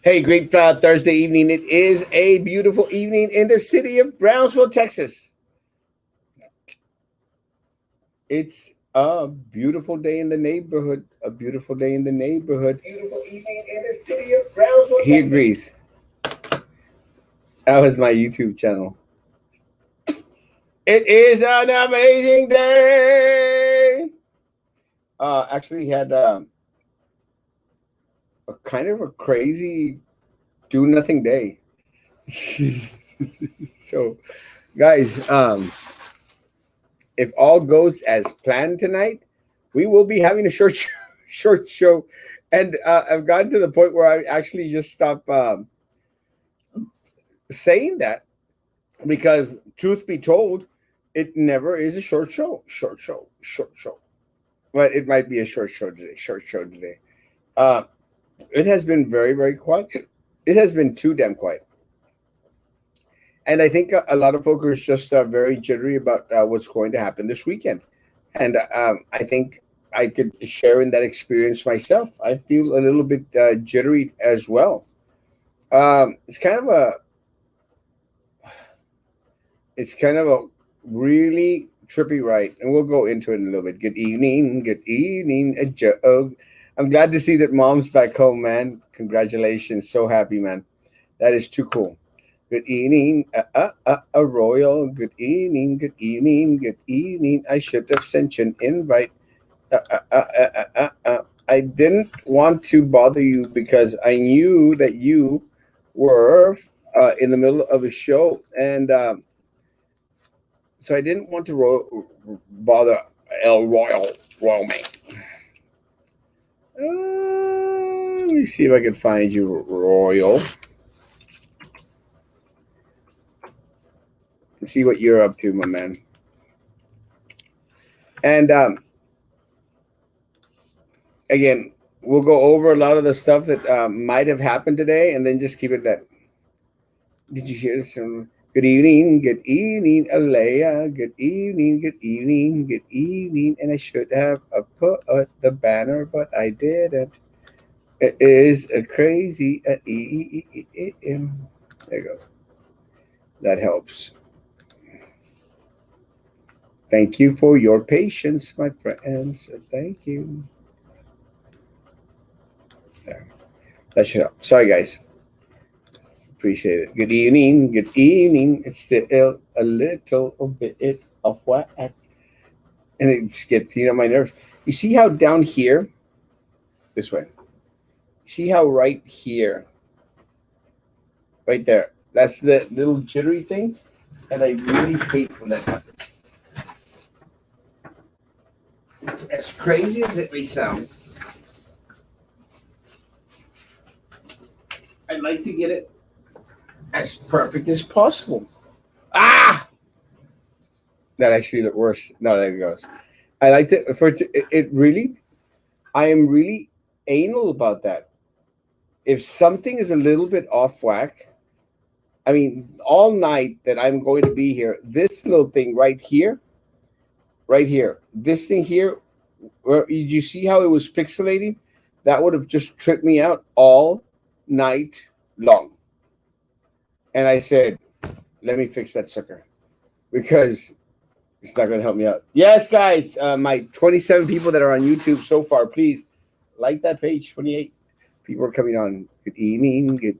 Hey, great Thursday evening. It is a beautiful evening in the city of Brownsville, Texas. It's a beautiful day in the neighborhood. A beautiful day in the neighborhood. Beautiful evening in the city of Brownsville, Texas. He agrees. That was my YouTube channel. It is an amazing day. Actually, had a kind of a crazy do nothing day. So, guys, if all goes as planned tonight, we will be having a short show, and I've gotten to the point where I actually just stop saying that because, truth be told, it never is a short show. Short show. But it might be a short show today. Uh, it has been very, very quiet. It has been too damn quiet. And I think a lot of folk are just very jittery about what's going to happen this weekend. And I think I could share in that experience myself. I feel a little bit jittery as well. It's kind of a really trippy ride, and we'll go into it in a little bit. Good evening, Joe. I'm glad to see that mom's back home, man. Congratulations, so happy, man. That is too cool. Good evening, a royal. Good evening. I should have sent you an invite. I didn't want to bother you because I knew that you were in the middle of a show, and so I didn't want to bother El Royal man. Let me see if I can find you, Royal. See what you're up to, my man. And again, we'll go over a lot of the stuff that might have happened today, and then just keep it that. Did you hear some? Good evening, Alea. Good evening. And I should have put the banner, but I didn't. It is a crazy. There it goes. That helps. Thank you for your patience, my friends. Thank you. There. That should help. Sorry, guys. Appreciate it. Good evening. It's still a little bit of what? And it gets, my nerves. You see how down here, this way, you see how right here, right there, that's the little jittery thing? And I really hate when that happens. As crazy as it may sound, I'd like to get it as perfect as possible. Ah! That actually looked worse. No, there it goes. I like to, it really, I am really anal about that. If something is a little bit off whack, I mean, all night that I'm going to be here, this little thing right here, this thing here, where did you see how it was pixelating? That would have just tripped me out all night long. And I said, let me fix that sucker because it's not going to help me out. Yes, guys, my 27 people that are on YouTube so far, please like that page. 28 people are coming on. Good evening. Did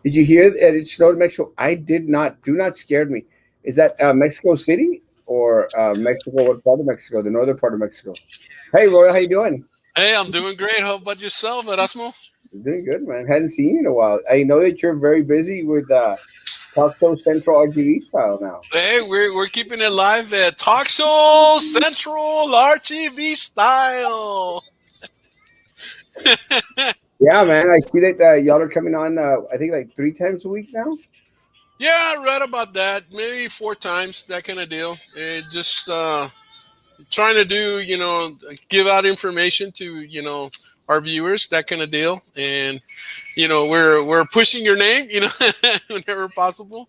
you hear that it snowed in Mexico? I did not. Do not scare me. Is that Mexico City or Mexico? What part of Mexico? The northern part of Mexico. Hey, Roy, how you doing? Hey, I'm doing great. How about yourself, Erasmo? You're doing good, man. Hadn't seen you in a while. I know that you're very busy with Talk Show Central RTV style now. Hey, we're keeping it live at Talk Show Central RTV style. Yeah, man. I see that y'all are coming on. I think like 3 times a week now. Yeah, I read about that. Maybe 4 times, that kind of deal. Just trying to do, give out information to, our viewers, that kind of deal. And, we're pushing your name, whenever possible.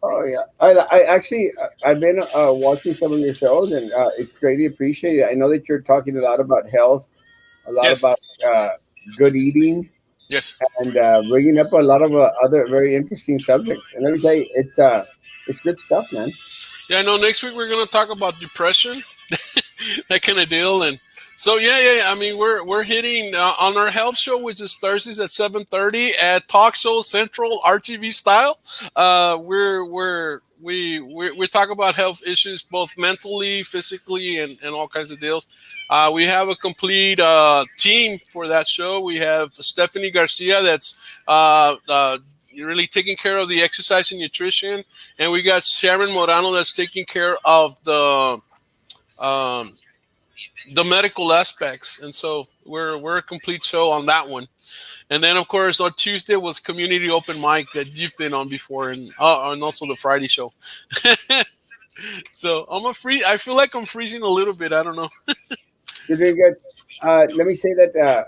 Oh yeah, I actually I've been watching some of your shows, and it's greatly appreciated. I know that you're talking a lot about health, a lot Yes. about good eating, Yes. and bringing up a lot of other very interesting subjects. And let me tell you, it's good stuff, man. Yeah, I know next week we're gonna talk about depression, that kind of deal, and so yeah. I mean, we're hitting on our health show, which is Thursdays at 7:30 at Talk Show Central RTV style. We talk about health issues, both mentally, physically, and all kinds of deals. We have a complete team for that show. We have Stephanie Garcia, that's really taking care of the exercise and nutrition, and we got Sharon Morano, that's taking care of um, the medical aspects. And so we're a complete show on that one. And then of course on Tuesday was community open mic that you've been on before, and also the Friday show. So I feel like I'm freezing a little bit. I don't know. You're doing good. Let me say that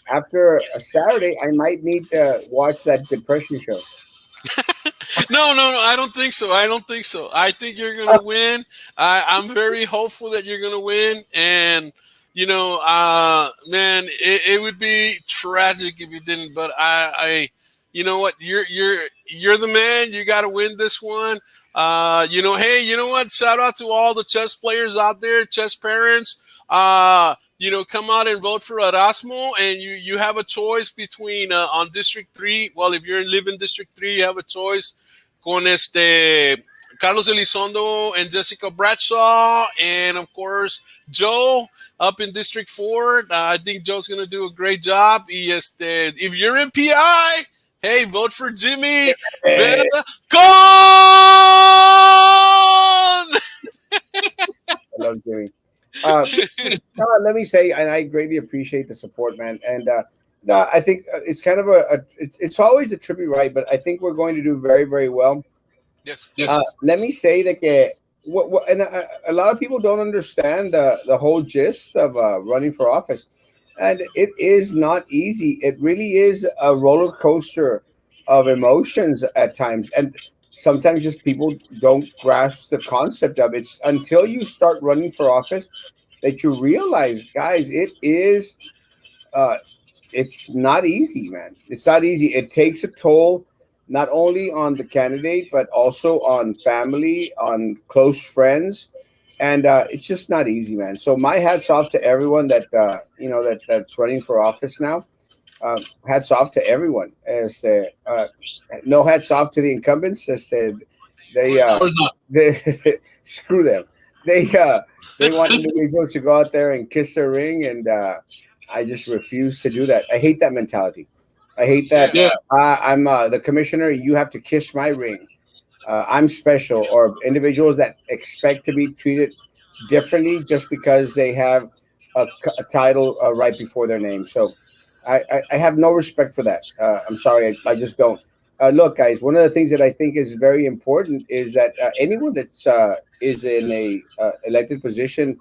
after a Saturday, I might need to watch that depression show. No. I don't think so. I don't think so. I think you're gonna win. I'm very hopeful that you're gonna win, and man, it would be tragic if you didn't. But you know what? You're the man. You got to win this one. Hey, you know what? Shout out to all the chess players out there, chess parents. Come out and vote for Erasmo, and you have a choice between on District 3. Well, if you're in live in District 3, you have a choice con Carlos Elizondo and Jessica Bradshaw, and of course Joe up in District 4. I think Joe's going to do a great job. If you're in PI, hey, vote for Jimmy. Hey, Gone! I love Jimmy. Let me say, and I greatly appreciate the support, man. And no, I think it's kind of it's always a tribute, right? But I think we're going to do very, very well. Yes. Let me say that and a lot of people don't understand the whole gist of running for office, and it is not easy. It really is a roller coaster of emotions at times, and sometimes just people don't grasp the concept of it. It's until you start running for office that you realize, guys, uh, it's not easy, man. It's not easy. It takes a toll not only on the candidate but also on family, on close friends, and it's just not easy, man. So my hats off to everyone that that's running for office now. Hats off to everyone. No hats off to the incumbents. As they they screw them. They want individuals to go out there and kiss their ring, and I just refuse to do that. I hate that mentality. I hate that. Yeah. I'm the commissioner. You have to kiss my ring. I'm special, or individuals that expect to be treated differently just because they have a title right before their name. So I have no respect for that. I'm sorry, I just don't. Look, guys, one of the things that I think is very important is that anyone that's is in a elected position,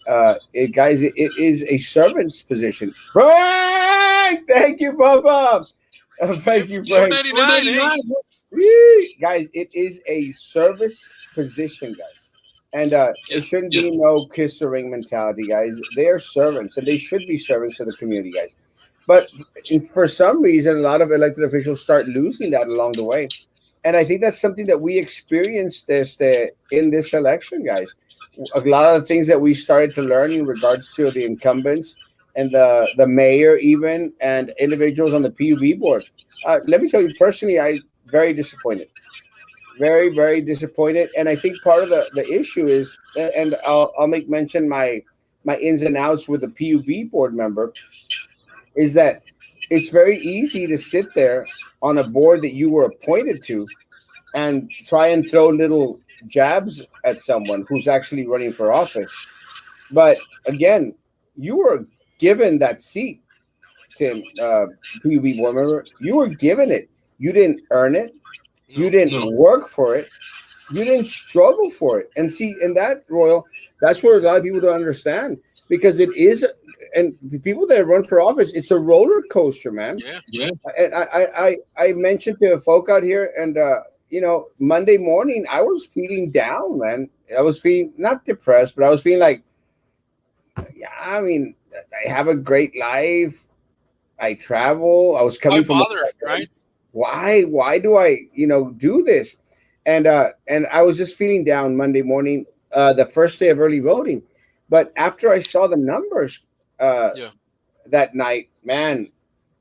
guys, it is a servant's position. Frank, thank you, Bubba. Thank you, Frank. 499. Hey. Whee! Guys, it is a service position, guys. And Yeah. it shouldn't be no kiss the ring mentality, guys. They are servants, and they should be servants of the community, guys. But for some reason, a lot of elected officials start losing that along the way. And I think that's something that we experienced in this election, guys. A lot of the things that we started to learn in regards to the incumbents and the mayor, even, and individuals on the PUB board. Let me tell you personally, I very disappointed, very, very disappointed. And I think part of the issue is, and I'll make mention my ins and outs with the PUB board member, is that it's very easy to sit there on a board that you were appointed to and try and throw little jabs at someone who's actually running for office. But again, you were given that seat, Tim, PUB board member. You were given it. You didn't earn it. You No. didn't work for it. You didn't struggle for it. And see, in that, Royal, that's where a lot of people don't understand, because it is, and the people that run for office, it's a roller coaster, man. Yeah. And I mentioned to folk out here, and Monday morning I was feeling down, man. I was feeling not depressed, but I was feeling like, yeah, I mean, I have a great life. I travel. I was Why coming from bother, right? why do I, do this? And I was just feeling down Monday morning, the first day of early voting. But after I saw the numbers uh Yeah. that night, man,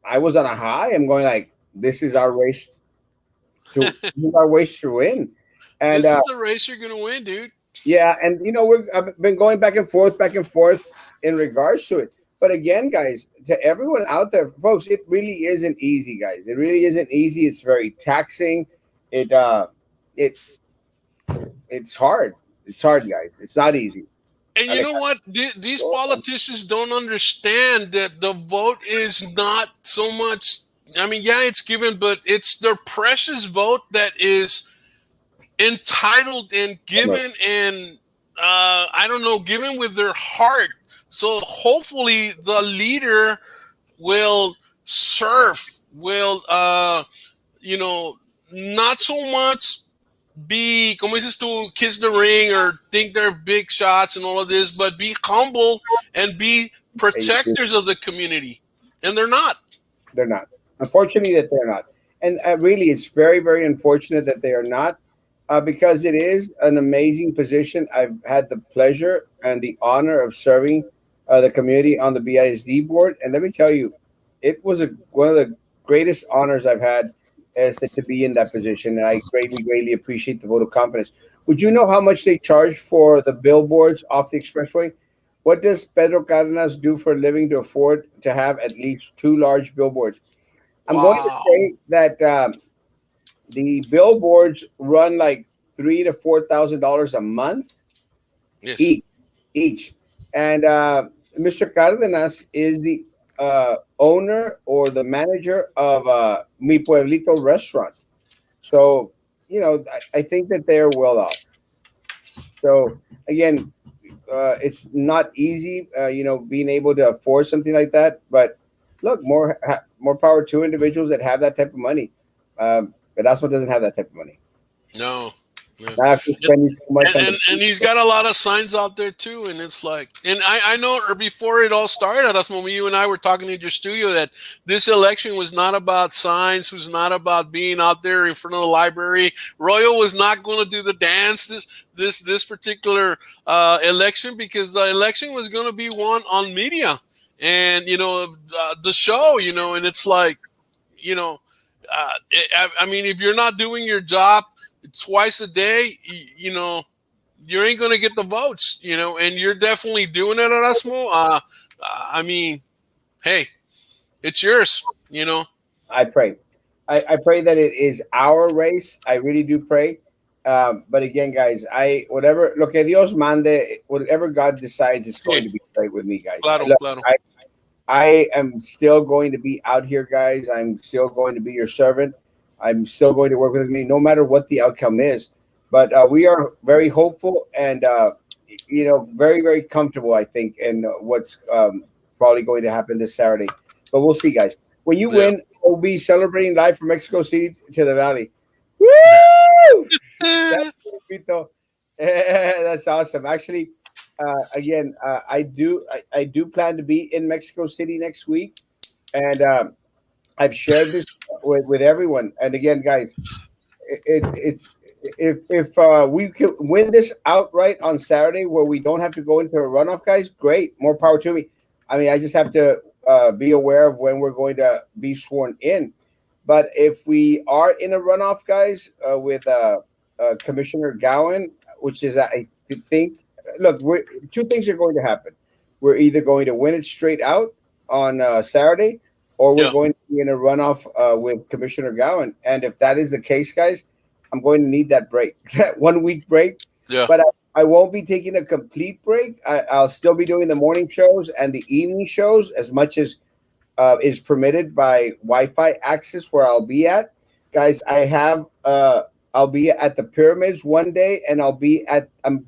I was on a high. I'm going like, this is our race to win. And This is the race you're gonna win, dude. yeah, and I've been going back and forth in regards to it. But again, guys, to everyone out there, folks, it really isn't easy, guys. It really isn't easy. It's very taxing. It it it's hard. It's hard, guys. It's not easy. And you Like, know what? These politicians don't understand that the vote is not so much. I mean, yeah, it's given, but it's their precious vote that is entitled and given, and I don't know, given with their heart. So hopefully, the leader will serve, will you know, not so much be, como dices tú, kiss the ring or think they're big shots and all of this, but be humble and be protectors of the community. And they're not. they're not. Unfortunately, that they're not. And really, it's very, very unfortunate that they are not, because it is an amazing position. I've had the pleasure and the honor of serving the community on the BISD board. And let me tell you, it was one of the greatest honors I've had is to be in that position. And I greatly, greatly appreciate the vote of confidence. Would you know how much they charge for the billboards off the expressway? What does Pedro Cardenas do for a living to afford to have at least two large billboards? I'm going to Wow. say that the billboards run like $3,000 to $4,000 a month Yes. each. Each, and Mr. Cardenas is the owner or the manager of Mi Pueblito restaurant. So I think that they're well off. So again, it's not easy, being able to afford something like that. But look, more power to individuals that have that type of money. Erasmo doesn't have that type of money. No. No. Not after spending so much on And the he's got a lot of signs out there too, and it's like, and I know, or before it all started, that's when you and I were talking in your studio, that this election was not about signs, was not about being out there in front of the library. Royal was not going to do the dance this particular election, because the election was going to be won on media, and the show, and it's like, you know, I mean, if you're not doing your job twice a day, you ain't gonna get the votes, and you're definitely doing it, Erasmo. I mean, hey, it's yours, I pray. I pray that it is our race. I really do pray. But again, guys, I whatever lo que Dios mande, whatever God decides is Yeah, going to be right with me, guys. claro, Look, claro. I am still going to be out here, guys. I'm still going to be your servant. I'm still going to work with me, no matter what the outcome is. But we are very hopeful and very, very comfortable, I think, in what's probably going to happen this Saturday. But we'll see, guys. When you Yeah. win, we'll be celebrating live from Mexico City to the Valley. Woo! That's Pito. That's awesome. Actually, again, I do plan to be in Mexico City next week, and I've shared this with everyone. And again, guys, it's if we can win this outright on Saturday, where we don't have to go into a runoff, guys, great, more power to me. I mean, I just have to be aware of when we're going to be sworn in. But if we are in a runoff, guys, with Commissioner Gowan, which is I think, look, two things are going to happen. We're either going to win it straight out on Saturday, or we're Yeah. going to be in a runoff with Commissioner Gowan. And if that is the case, guys, I'm going to need that break, that 1 week break. Yeah. But I won't be taking a complete break. I'll still be doing the morning shows and the evening shows as much as is permitted by Wi-Fi access where I'll be at. Guys, I'll be at the pyramids one day, and I'm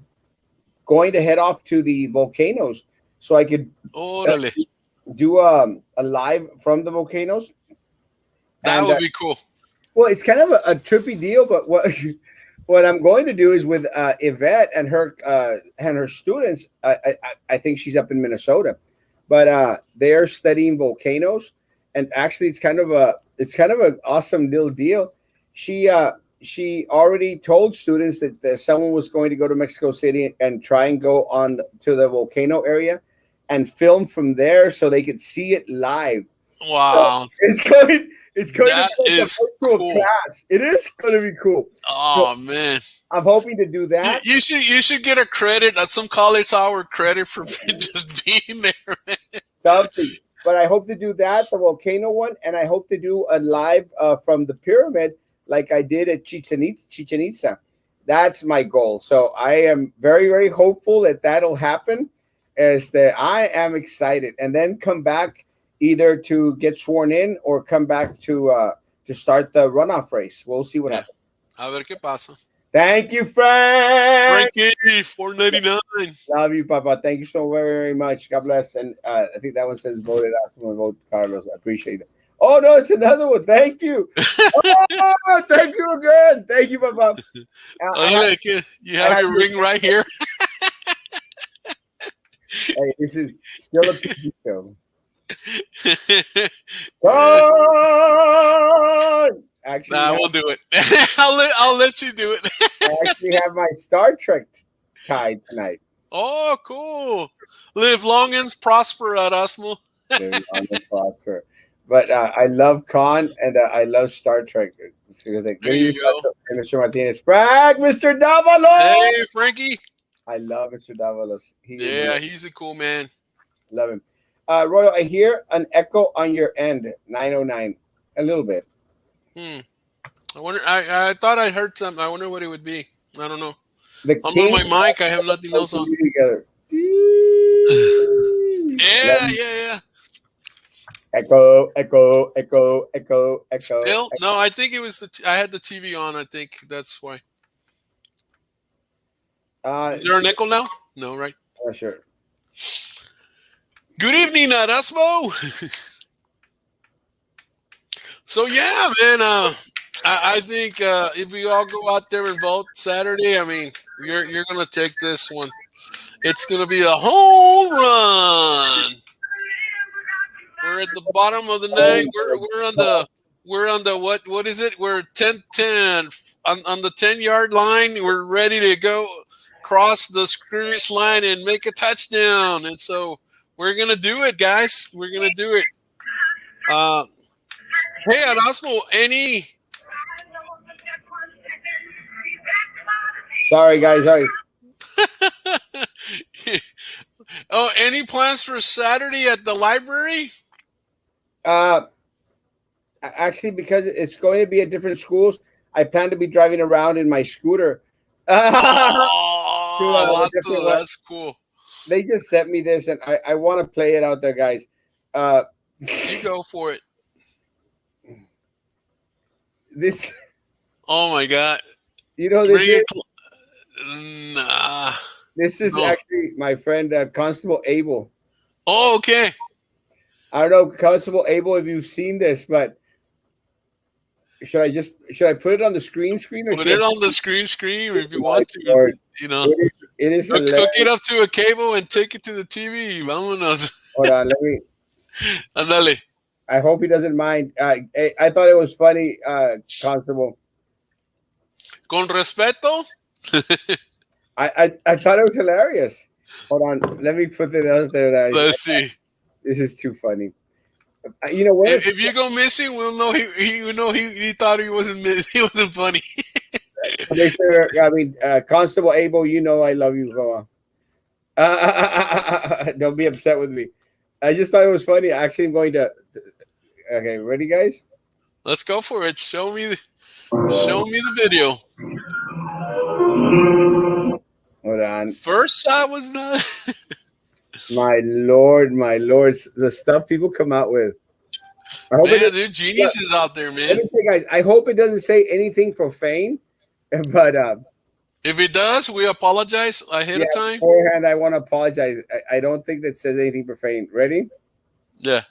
going to head off to the volcanoes so I could uh, Órale. do a live from the volcanoes. That And would be cool. well, it's kind of a trippy deal, but what what I'm going to do is with Yvette and her students. I think she's up in Minnesota, but they are studying volcanoes, and actually it's kind of an awesome little deal. She already told students that someone was going to go to Mexico City and try and go on to the volcano area and film from there so they could see it live. So Wow, it's going to that be like a is virtual cool. class. It is going to be cool. So Oh man, I'm hoping to do that. you should get a credit, some college hour credit for just being there. Something. But I hope to do that, the volcano one, and I hope to do a live from the pyramid like I did at Chichen Itza. That's my goal. So I am very, very hopeful that that'll happen. Is that I am excited, and then come back either to get sworn in or come back to start the runoff race. We'll see what Yeah, happens. a ver qué pasa. Thank you, Frank. Frankie, 4.99. Love you, Papa. Thank you so very, very much. God bless. And I think that one says voted out. Someone vote Carlos. I appreciate it. Oh no, it's another one. Thank you. Oh, thank you again. Thank you, Papa. Órale, que you I have have your this. ring right here. Hey, this is still a PG show. Yeah. Con! Actually, Nah, now we'll do it. I'll let you do it. I actually have my Star Trek tied tonight. Oh, cool. Live long and prosper, Erasmo. Very on the sponsor. But I love Con and I love Star Trek. Good There evening, you go. Mr. Martinez. Frank, Mr. Davalos. Hey, Frankie. I love Mr. Davalos. He is Yeah, he's a cool man. love him. Royal, I hear an echo on your end. 909. A little bit. Hmm. I wonder. I thought I heard something. I wonder what it would be. I don't know. The I'm king on my mic. I have nothing else on. together. Yeah, yeah. Echo, echo, echo, echo, echo. Still, no. I think it was I had the TV on. I think that's why. Is there an echo now? No, right? Sure. Good evening, Erasmo. So yeah, man. I think if we all go out there and vote Saturday, I mean, you're gonna take this one. It's gonna be a home run. We're at the bottom of the ninth. We're on the what is it? We're 10-10 on the 10-yard line. We're ready to go cross the scrimmage line and make a touchdown. And so we're gonna do it, guys. We're gonna do it. Hey, Erasmo, any Sorry, guys. Sorry. oh, any plans for Saturday at the library? Actually, because it's going to be at different schools, I plan to be driving around in my scooter. Oh, that's cool. They just sent me this, and I want to play it out there, guys. You go for it. This, Oh my God. this is Nah. No. actually my friend Constable Abel. Oh, okay. I don't know, Constable Abel, if you've seen this, but should I put it on the screen or Put should it I- on the screen if you My want to. Lord. You know, It is hook hilarious. it up to a cable and take it to the TV. Vámonos. Hold on, let me. Andale. I hope he doesn't mind. I thought it was funny, Constable. Con respeto. I thought it was hilarious. Hold on, let me put it out there. Let's see. This is too funny. You know what? If you go missing, we'll know he thought he wasn't he wasn't funny. I mean, Constable Abel, I love you, Goa. Don't be upset with me. I just thought it was funny. Actually, I'm going to. Okay, ready, guys? Let's go for it. Show me the video. Hold on. First I was not. My lord, the stuff people come out with. I hope Man, there are geniuses out there, let man. me say, guys, I hope it doesn't say anything profane, but If it does, we apologize ahead of time. beforehand, I want to apologize. I don't think that says anything profane. Ready? Yeah.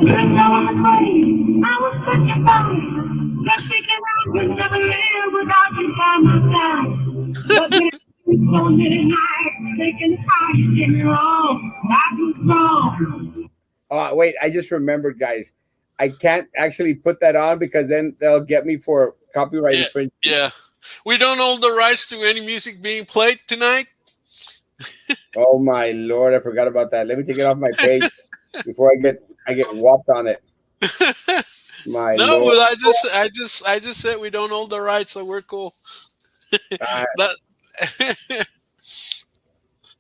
Lived on the grave, I was such a bum. Just thinking I could never live without you by my side. So many nights thinking how you did me wrong. I was wrong. Oh, wait, I just remembered, guys. I can't actually put that on because then they'll get me for copyright Yeah, infringement. yeah. We don't own the rights to any music being played tonight. Oh my lord, I forgot about that. Let me take it off my page before I get whopped on it. My No, lord. well, I just said we don't own the rights, so we're cool. Uh, That,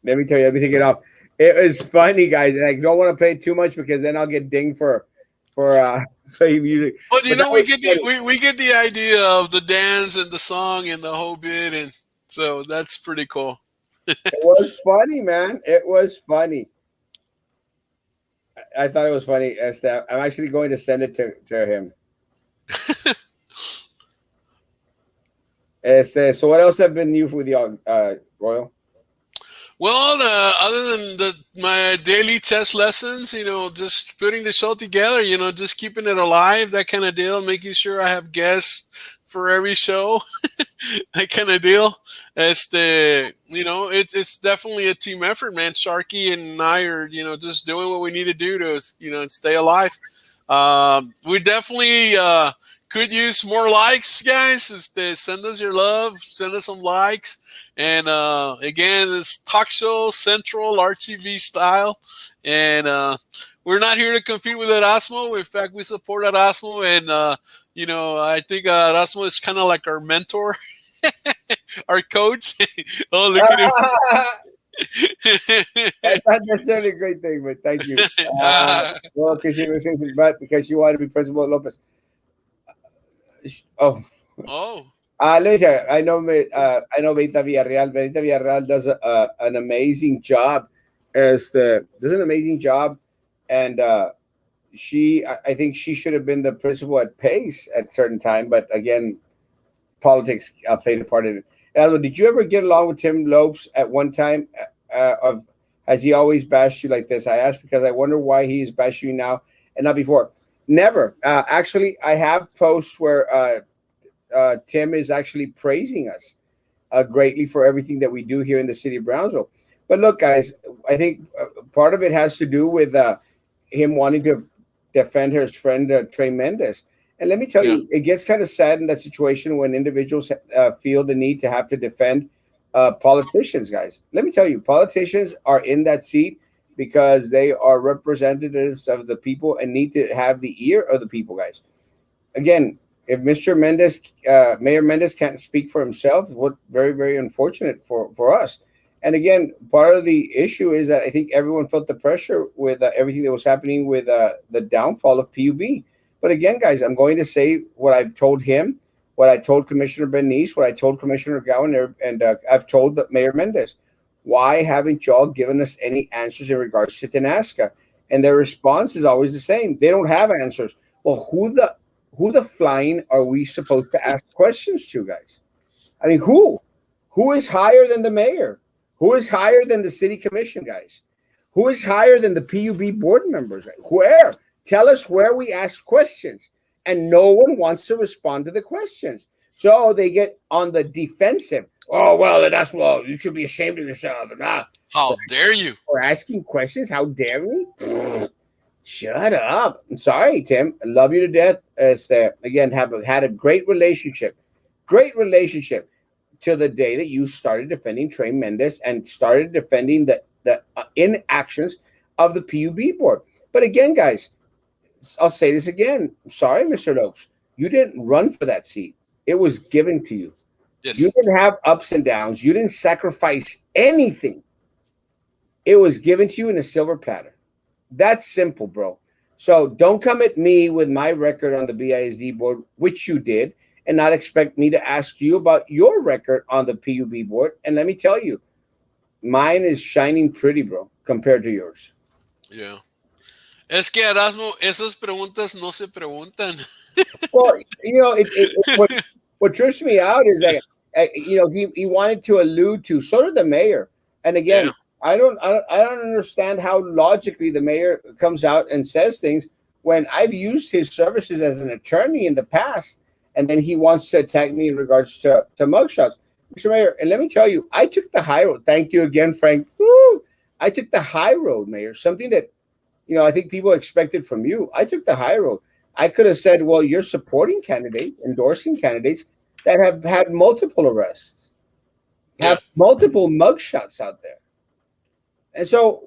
Let me tell you, let me take it off. It was funny, guys, and I don't want to play too much because then I'll get dinged for playing music. but But that we was get the funny. we get the idea of the dance and the song and the whole bit, and so that's pretty cool. It was funny, man. It was funny. I thought it was funny. Steph. I'm actually going to send it to him. So what else have been new with y'all, Royal? Well, other than my daily test lessons, just putting the show together, just keeping it alive, that kind of deal, making sure I have guests for every show, that kind of deal. It's definitely a team effort, man. Sharky and I are, just doing what we need to do to, stay alive. We definitely could use more likes, guys. Send us your love, send us some likes. And again, it's talk show central RTV style, and we're not here to compete with Erasmo. In fact, we support Erasmo, and I think Erasmo is kind of like our mentor, our coach. Oh, look at him! That's not necessarily a great thing, but thank you. Well, because she was thinking, but because she wanted to be Principal Lopez. Oh, oh, let me tell you, I know Benita Villarreal. Benita Villarreal does an amazing job does an amazing job, and I think she should have been the principal at Pace at a certain time, but again, politics played a part in it. Aldo, did you ever get along with Tim Lopes at one time? Has he always bashed you like this? I ask because I wonder why he's bashing you now and not before. Never. Actually, I have posts where Tim is actually praising us greatly for everything that we do here in the city of Brownsville. But look, guys, I think part of it has to do with him wanting to defend his friend Trey Mendez. And let me tell yeah, you, it gets kind of sad in that situation when individuals feel the need to have to defend politicians, guys. Let me tell you, politicians are in that seat because they are representatives of the people and need to have the ear of the people, guys. Again, if Mr. Mendez, Mayor Mendez can't speak for himself, what very, very unfortunate for us. And again, part of the issue is that I think everyone felt the pressure with everything that was happening with the downfall of PUB. But again, guys, I'm going to say what I've told him, what I told Commissioner Bernice, what I told Commissioner Gowan, and I've told Mayor Mendez. Why haven't y'all given us any answers in regards to Tenasca? And their response is always the same. They don't have answers. Well, who the flying are we supposed to ask questions to, guys? I mean, who? Who is higher than the mayor? Who is higher than the city commission, guys? Who is higher than the PUB board members? Where? Tell us where we ask questions. And no one wants to respond to the questions. So they get on the defensive. Oh, well, well, you should be ashamed of yourself. how dare you? For asking questions. How dare we? Shut up. I'm sorry, Tim. I love you to death. Again, have had a great relationship till the day that you started defending Trey Mendez and started defending the inactions of the PUB board. But again, guys, I'll say this again. I'm sorry, Mr. Lopes. You didn't run for that seat. It was given to you. You Yes. didn't have ups and downs. You didn't sacrifice anything. It was given to you in a silver platter. That's simple, bro. So don't come at me with my record on the BISD board, which you did, and not expect me to ask you about your record on the PUB board. And let me tell you, mine is shining pretty, bro, compared to yours. Yeah. Es que Erasmo, esas preguntas no se preguntan. Well, what trips me out is that he wanted to allude to so did the mayor. And again, Yeah. I don't understand how logically the mayor comes out and says things when I've used his services as an attorney in the past, and then he wants to attack me in regards to mugshots. Mr. Mayor, and let me tell you, I took the high road. Thank you again, Frank. Woo! I took the high road, Mayor. Something that I think people expected from you. I took the high road. I could have said, well, you're supporting candidates, endorsing candidates that have had multiple arrests, have Yeah. multiple mugshots out there. And so,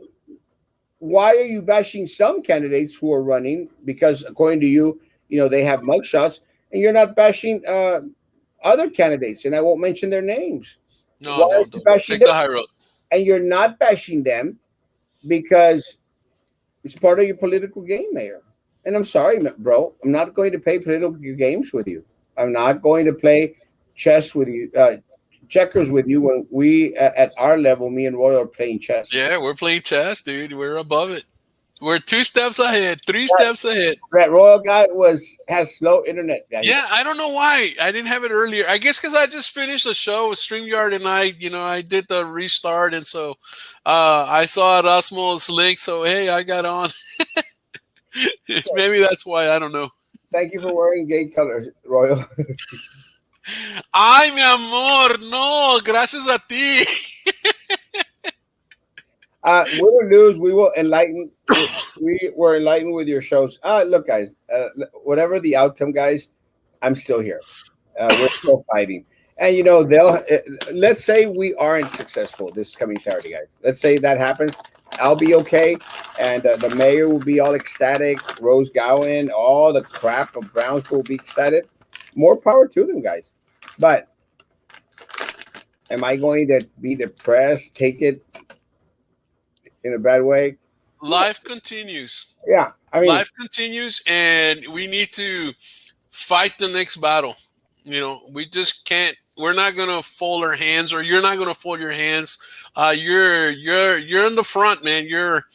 why are you bashing some candidates who are running because, according to you, they have mugshots, and you're not bashing other candidates? And I won't mention their names. No, Why are you don't bashing take the them? high road. And you're not bashing them because it's part of your political game, Mayor. And I'm sorry, bro. I'm not going to play political games with you. I'm not going to play chess with you, checkers with you when we, at our level, me and Roy are playing chess. Yeah, we're playing chess, dude. We're above it. We're 2 steps ahead, 3 steps ahead. That Royal guy has slow internet, guys. Yeah, I don't know why I didn't have it earlier. I guess because I just finished the show with StreamYard and I did the restart, and so I saw Erasmo's link. So hey, I got on. Maybe that's why. I don't know. Thank you for wearing gay colors, Royal. Ay, mi amor, no, gracias a ti. Win or lose, we will enlighten. We were enlightened with your shows. Look, guys. Whatever the outcome, guys, I'm still here. We're still fighting, and they'll. Let's say we aren't successful this coming Saturday, guys. Let's say that happens. I'll be okay, and the mayor will be all ecstatic. Rose Gowan, all the crap of Brownsville will be excited. More power to them, guys. But am I going to be depressed? Take it in a bad way? Life continues. Yeah, I mean, Life continues, and we need to fight the next battle. We just can't. We're not gonna fold our hands, or you're not gonna fold your hands. You're in the front, man. You're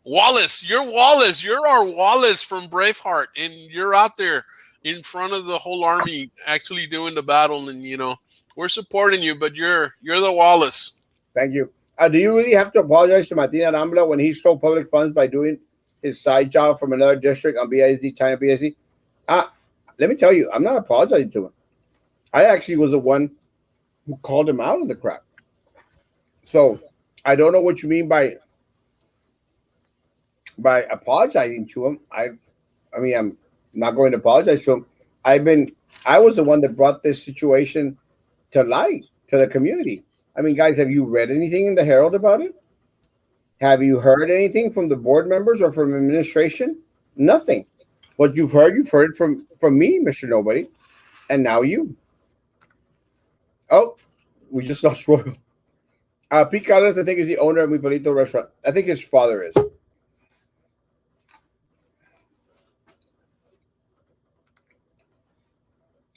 Wallace. You're Wallace. You're our Wallace from Braveheart, and you're out there in front of the whole army, actually doing the battle. And we're supporting you, but you're the Wallace. thank you. Do you really have to apologize to Martina Rambla when he stole public funds by doing his side job from another district on BISD, China BISD? Let me tell you, I'm not apologizing to him. I actually was the one who called him out on the crap. So I don't know what you mean by apologizing to him. I mean, I'm not going to apologize to him. I was the one that brought this situation to light to the community. I mean, guys, have you read anything in the Herald about it? Have you heard anything from the board members or from administration? Nothing. What you've heard it from me, Mr. Nobody, and now you. Oh, we just lost Royal. Pete Carlos, I think, is the owner of Mi Palito restaurant. I think his father is.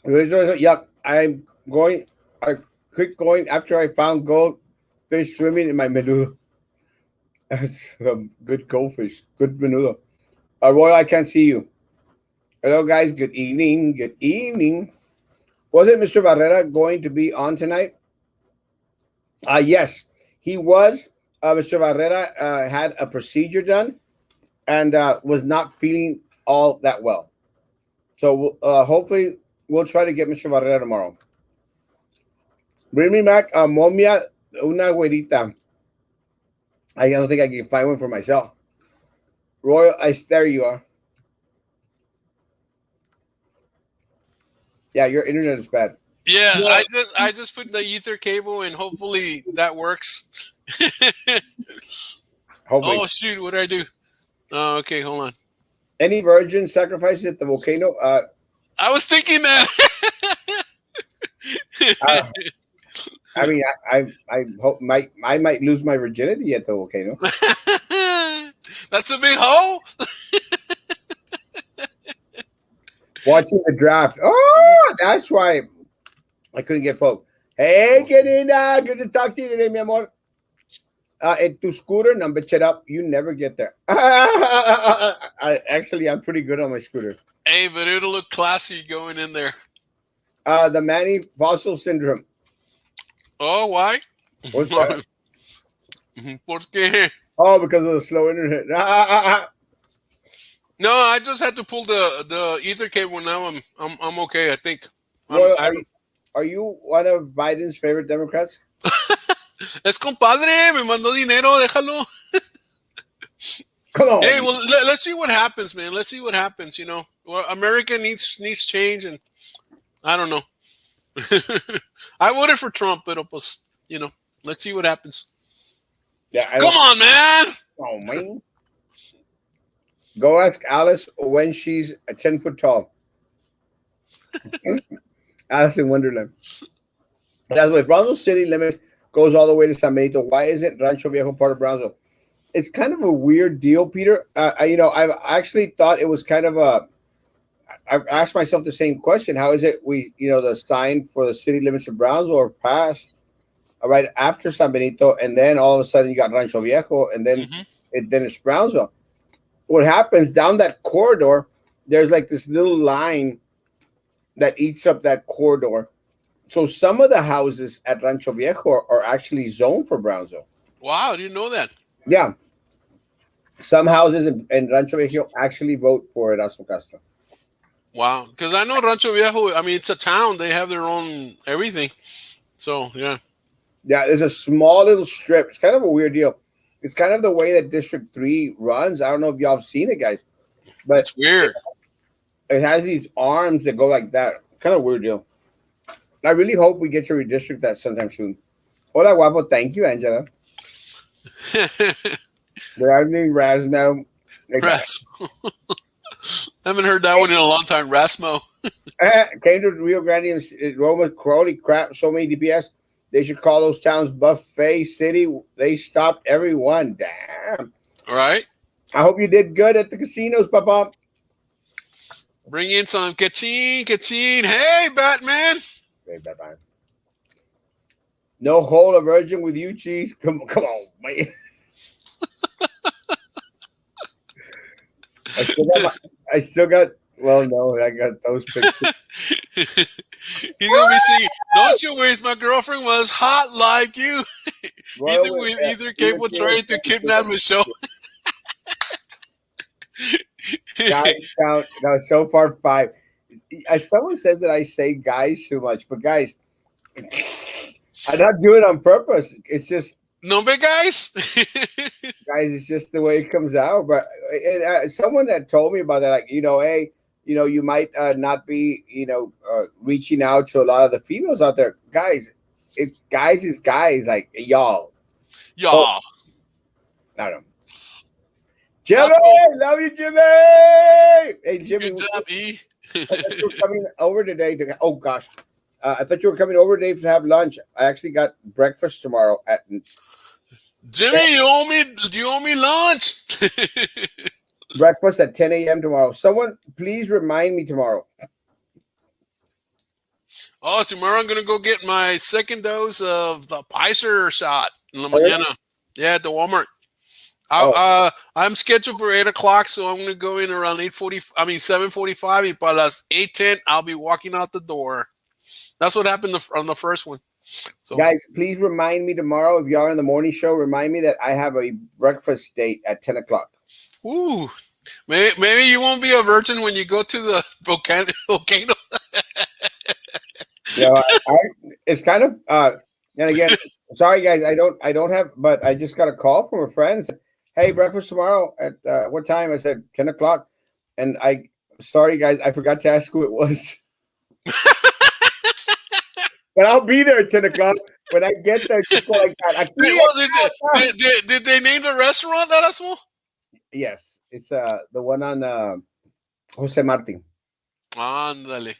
Yuck. I quit going after I found goldfish swimming in my menudo. That's good goldfish. Good menudo. Royal, I can't see you. Hello, guys. Good evening. Good evening. Wasn't Mr. Barrera going to be on tonight? Yes, he was. Mr. Barrera had a procedure done and was not feeling all that well. So hopefully we'll try to get Mr. Barrera tomorrow. Bring me back a momia, una güerita. I don't think I can find one for myself. Royal, there you are. Yeah, your internet is bad. Yeah, I just put the ether cable, and hopefully that works. Hopefully. Oh shoot, what did I do? Oh, okay, hold on. Any virgin sacrifices at the volcano? I was thinking that. I mean, I hope I might lose my virginity at the volcano. That's a big hole. Watching the draft. Oh, that's why I couldn't get folk. Hey, Karina, good to talk to you today, mi amor. En tu scooter, no, but shut up. You never get there. Actually, I'm pretty good on my scooter. Hey, but it'll look classy going in there. The Manny Fossil Syndrome. Oh, why? What's that? ¿Por qué? Oh, because of the slow internet. No, I just had to pull the ether cable. Now I'm okay. I think Well, I'm are you one of Biden's favorite Democrats? es compadre, me mandó dinero, déjalo. Come Hey, on. well, let's see what happens, man. Let's see what happens. Well, America needs change, and I don't know. I voted for Trump, but pues, let's see what happens. Yeah, I Come don't. on, man. Oh man. Go ask Alice when she's 10 foot tall. Alice in Wonderland. That's why Brownsville city limits goes all the way to San Benito. Why isn't Rancho Viejo part of Brownsville? It's kind of a weird deal, Peter. I've actually thought it was kind of a. I've asked myself the same question. How is it the sign for the city limits of Brownsville are passed right after San Benito, and then all of a sudden you got Rancho Viejo, and then Hmm. it's Brownsville. What happens down that corridor? There's like this little line that eats up that corridor. So some of the houses at Rancho Viejo are actually zoned for Brownsville. Wow, I didn't know that. Yeah, some houses in Rancho Viejo actually vote for Erasmo Castro. Wow, because I know Rancho Viejo. I mean, it's a town. They have their own everything. So yeah. Yeah, there's a small little strip. It's kind of a weird deal. It's kind of the way that District 3 runs. I don't know if y'all have seen it, guys, but It's weird. it has these arms that go like that. Kind of weird deal. I really hope we get to redistrict that sometime soon. Hola, guapo. Thank you, Angela. Good afternoon, Erasmo. Rasmo. Haven't heard that one in a long time. Rasmo. Came to Rio Grande and Roma, Crowley, crap, so many DPS. They should call those towns Buffet City. They stopped everyone. Damn. All right. I hope you did good at the casinos, Papa. Bring in some kachin. Hey, Batman. Okay, bye-bye. No hole a virgin with you, cheese. Come on, man. I still got. Well, no, I got those pictures. He's gonna be singing. Don't you wish my girlfriend was hot like you? Either capable trying to kidnap the show. Guys count. No, so far 5. Someone says that I say guys too much, but guys, I don't do it on purpose. It's just No big guys. guys. It's just the way it comes out. But someone that told me about that, like hey, you might not be reaching out to a lot of the females out there, guys. It's guys is guys like y'all. Y'all. Oh, I don't know. Jimmy, love you, Jimmy. Hey, Jimmy. Good job, E. I thought you were coming over today to. Oh gosh, I thought you were coming over today to have lunch. I actually got breakfast tomorrow at. Jimmy, you owe me lunch. Breakfast at 10 a.m. tomorrow. Someone, please remind me tomorrow. Oh, tomorrow I'm gonna go get my second dose of the Pfizer shot in la mañana. Yeah, at the Walmart. I'm scheduled for 8 o'clock, so I'm gonna go in around 7:45. And by las 8:10, I'll be walking out the door. That's what happened on the first one. So, guys, please remind me tomorrow if y'all in the morning show. Remind me that I have a breakfast date at 10 o'clock. ooh, maybe you won't be a virgin when you go to the volcano. It's kind of. And again, sorry guys, I don't have, but I just got a call from a friend and said, "Hey, breakfast tomorrow at what time?" I said 10 o'clock, and sorry guys, I forgot to ask who it was. But I'll be there at 10 o'clock. When I get there, just go like that. Did they name the restaurant, Erasmo? Yes, it's the one on Jose Martin. Ándale.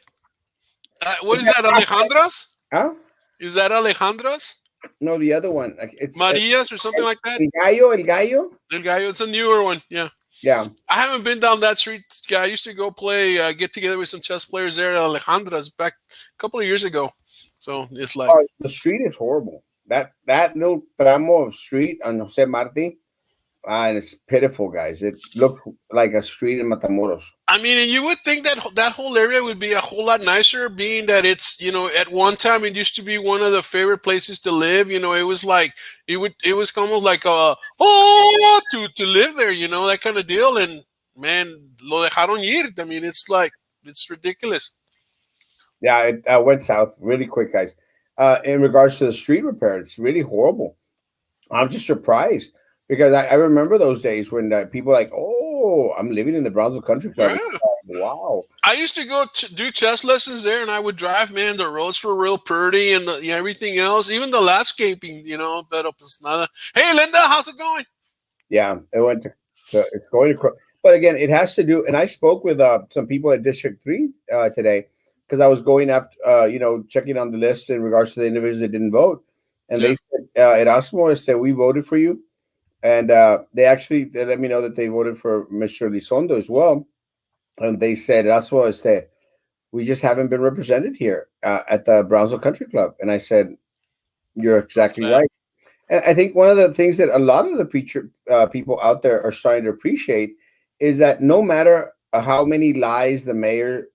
What is that, Alejandra's? Huh? Is that Alejandra's? No, the other one. It's Maria's or something like that? El Gallo. El Gallo. It's a newer one. Yeah. Yeah. I haven't been down that street. I used to go play, get together with some chess players there at Alejandra's back a couple of years ago. So it's like the street is horrible. That little tramo of street on Jose Martin, and it's pitiful, guys. It looks like a street in Matamoros. I mean, and you would think that whole area would be a whole lot nicer, being that it's at one time it used to be one of the favorite places to live. It was like it was almost like to live there, that kind of deal. And man, lo dejaron ir. I mean, it's ridiculous. Yeah, it went south really quick, guys. In regards to the street repair, it's really horrible. I'm just surprised because I remember those days when people like, oh, I'm living in the Brownsville Country Club. It's Yeah. like, wow, I used to go do chess lessons there, and I would drive. Man, the roads were real pretty, and everything else, even the landscaping. Pero pues nada. Hey, Linda, how's it going? yeah, it went to it's going to. But again, it has to do. And I spoke with some people at District Three today because I was going after checking on the list in regards to the individuals that didn't vote, and they Yeah, said Erasmo said we voted for you, and they let me know that they voted for Mr. Lizondo as well, and they said Erasmo said we just haven't been represented here at the Brownsville Country Club, and I said you're that's exactly sad. right. And I think one of the things that a lot of the people out there are starting to appreciate is that no matter how many lies the mayor,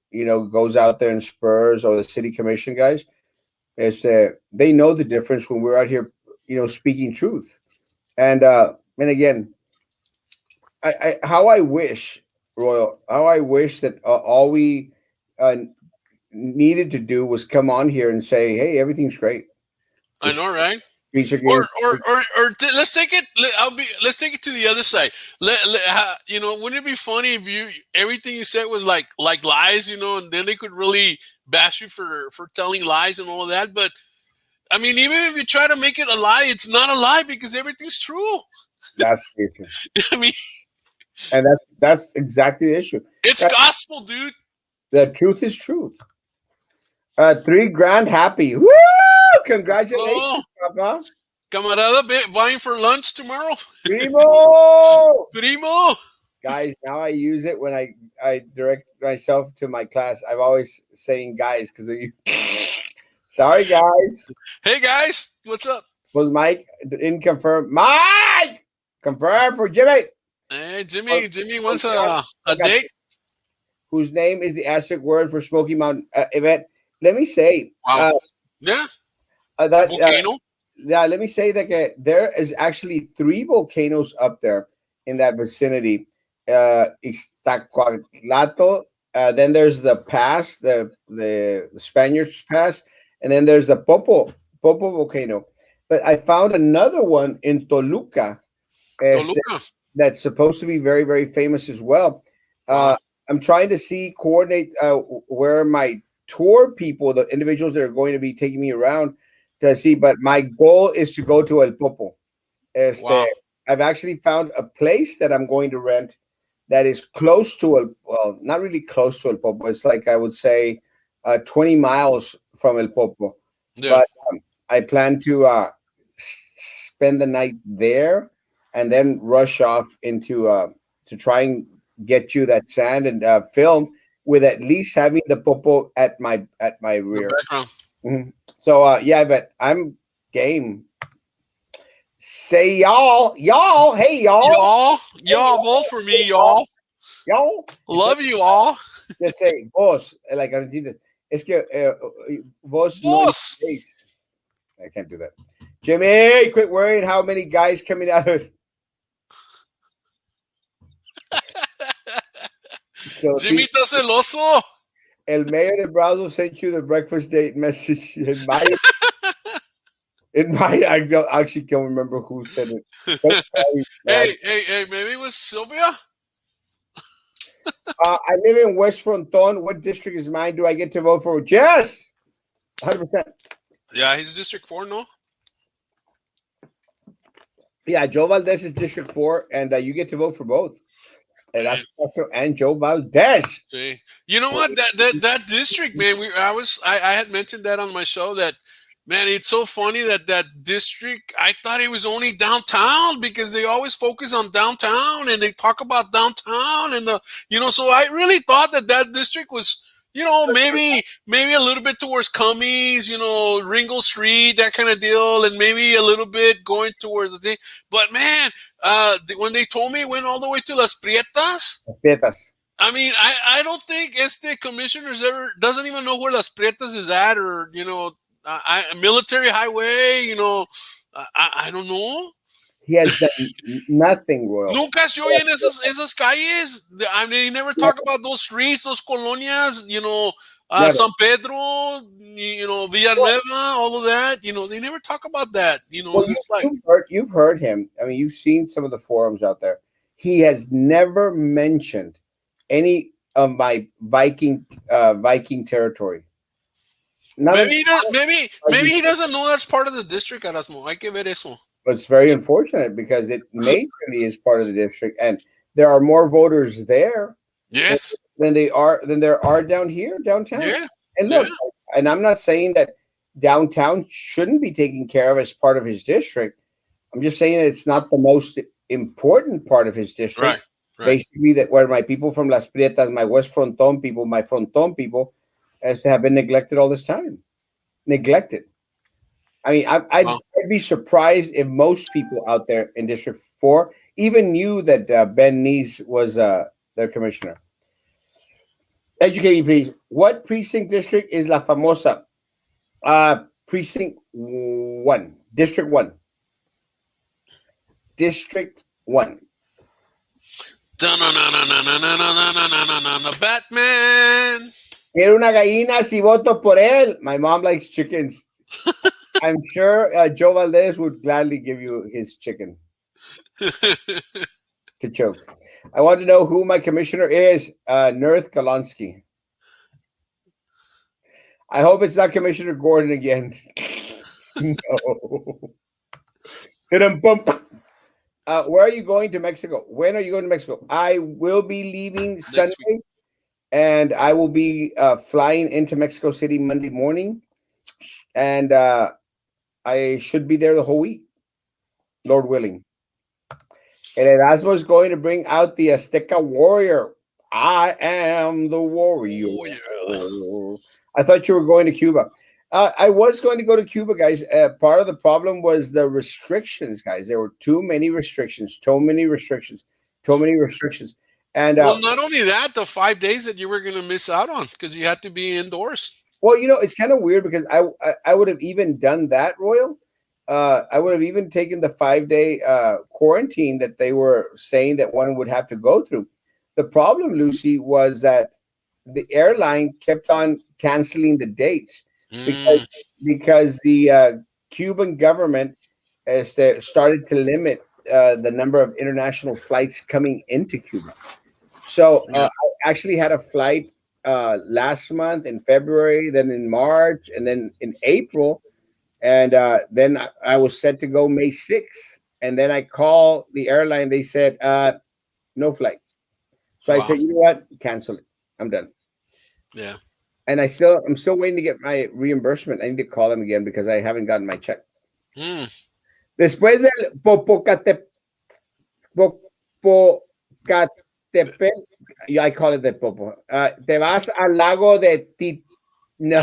goes out there and spurs or the city commission guys, is that they know the difference when we're out here, speaking truth. And again, how I wish, Royal, how I wish that all we uh, needed to do was come on here and say, "Hey, everything's great. The I know, right? streets are Or getting." let's take it. Let's take it to the other side. Wouldn't it be funny if everything you said was like lies, and then they could really bash you for telling lies and all of that. But I mean, even if you try to make it a lie, it's not a lie because everything's true. That's the issue. I mean, And that's exactly the issue. it's Uh, gospel, dude. The truth is truth. 3 grand happy. Woo! Congratulations, Oh, Papa. camarada, buying for lunch tomorrow, Primo! primo. Guys, now I use it when I direct myself to my class. I'm always saying guys because you. Sorry, guys. Hey guys, what's up? Was Mike didn't confirm? Mike! Confirm for Jimmy. Hey, Oh, Jimmy oh, wants yeah, a I got date. whose name is the Aztec word for Smoky Mountain event. Let me say Wow. Yeah, that volcano. yeah, let me say that there is actually 3 volcanoes up there in that vicinity. Iztaccatl, then there's the pass, the Spaniards pass, and then there's the Popo volcano. But I found another one in Toluca, este, Toluca. that's supposed to be very, very famous as well. Wow. Uh, I'm trying to coordinate where my tour people, the individuals that are going to be taking me around to see. But my goal is to go to El Popo. Este, Wow. I've actually found a place that I'm going to rent that is close to not really close to El Popo. It's like I would say 20 miles from El Popo. Yeah. But I plan to spend the night there and then rush off into to try and get you that sand and film with at least having the Popo at my The rear. background. Mhm. So yeah, but I'm game. Say y'all, hey y'all, hey Y'all vote for me, y'all. y'all. Love you all. Just say vos, like Argentina. Es que vos no Boss. mistakes. I can't do that. Jimmy, quit worrying how many guys coming out of. So Jimmy está celoso. El mayor de Brownsville sent you the breakfast date message in my. I don't, actually can't remember who said it. But, Hey, maybe it was Sylvia? I live in West Fronton. What district is mine? Do I get to vote for? Yes, 100%. Yeah, he's District 4, no? Yeah, Joe Valdez is District 4, and you get to vote for both. And that's also and Joe Valdez. See, you know what? That district, man. I had mentioned that on my show. That man, it's so funny that district. I thought it was only downtown because they always focus on downtown and they talk about downtown and So I really thought that district was. Maybe a little bit towards Cummings, Ringo Street, that kind of deal, and maybe a little bit going towards the thing. But man, when they told me it went all the way to Las Prietas, Pietas. I mean, I don't think commissioners ever doesn't even know where Las Prietas is at, or military highway. I don't know. He has done nothing, Royal. Nunca se oyen esas calles. I mean, they never talk about those streets, those colonias. Never. San Pedro, Villanueva, all of that. They never talk about that. Well, It's like, you've heard him. I mean, you've seen some of the forums out there. He has never mentioned any of my Viking territory. Not maybe a, he does, maybe he doesn't know that's part of the district, Erasmo. Hay que ver eso. but it's very unfortunate because it majorly is part of the district, and there are more voters there than, Yes. than there are down here downtown. Yeah. And Yeah. look, and I'm not saying that downtown shouldn't be taken care of as part of his district. I'm just saying that it's not the most important part of his district. Right. Right. Basically, that where my people from Las Prietas, my West Fronton people, my Fronton people, as to have been neglected all this time. Neglected. I mean, Wow. I'd be surprised if most people out there in District 4 even knew that Ben Nees was their commissioner. Educate me, please. What precinct district is La Famosa? Precinct 1. District 1. District 1. Batman. Quiero una gallina si voto por él. My mom likes chickens. I'm sure Joe Valdez would gladly give you his chicken to choke. I want to know who my commissioner is. Nerth Kalonsky. I hope it's not Commissioner Gordon again. No. Where are you going to Mexico? When are you going to Mexico? I will be leaving Sunday, and I will be flying into Mexico City Monday morning, and I should be there the whole week, Lord willing. And Erasmo is going to bring out the Azteca warrior. I am the warrior. I thought you were going to Cuba. I was going to go to Cuba, guys. Part of the problem was the restrictions, guys. There were too many restrictions. And well, not only that, the 5 days that you were going to miss out on because you had to be indoors. Well, it's kind of weird because I would have even done that, Royal. I would have even taken the 5-day quarantine that they were saying that one would have to go through. The problem, Lucy, was that the airline kept on canceling the dates because the Cuban government started to limit the number of international flights coming into Cuba. So I actually had a flight last month in February, then in March, and then in April. And then I was set to go May 6th. And then I called the airline. They said, no flight. So I said, you know what? Cancel it. I'm done. Yeah. And I'm still waiting to get my reimbursement. I need to call them again because I haven't gotten my check. Después del Popocatépetl, I call it the Popo. Te vas al lago de No.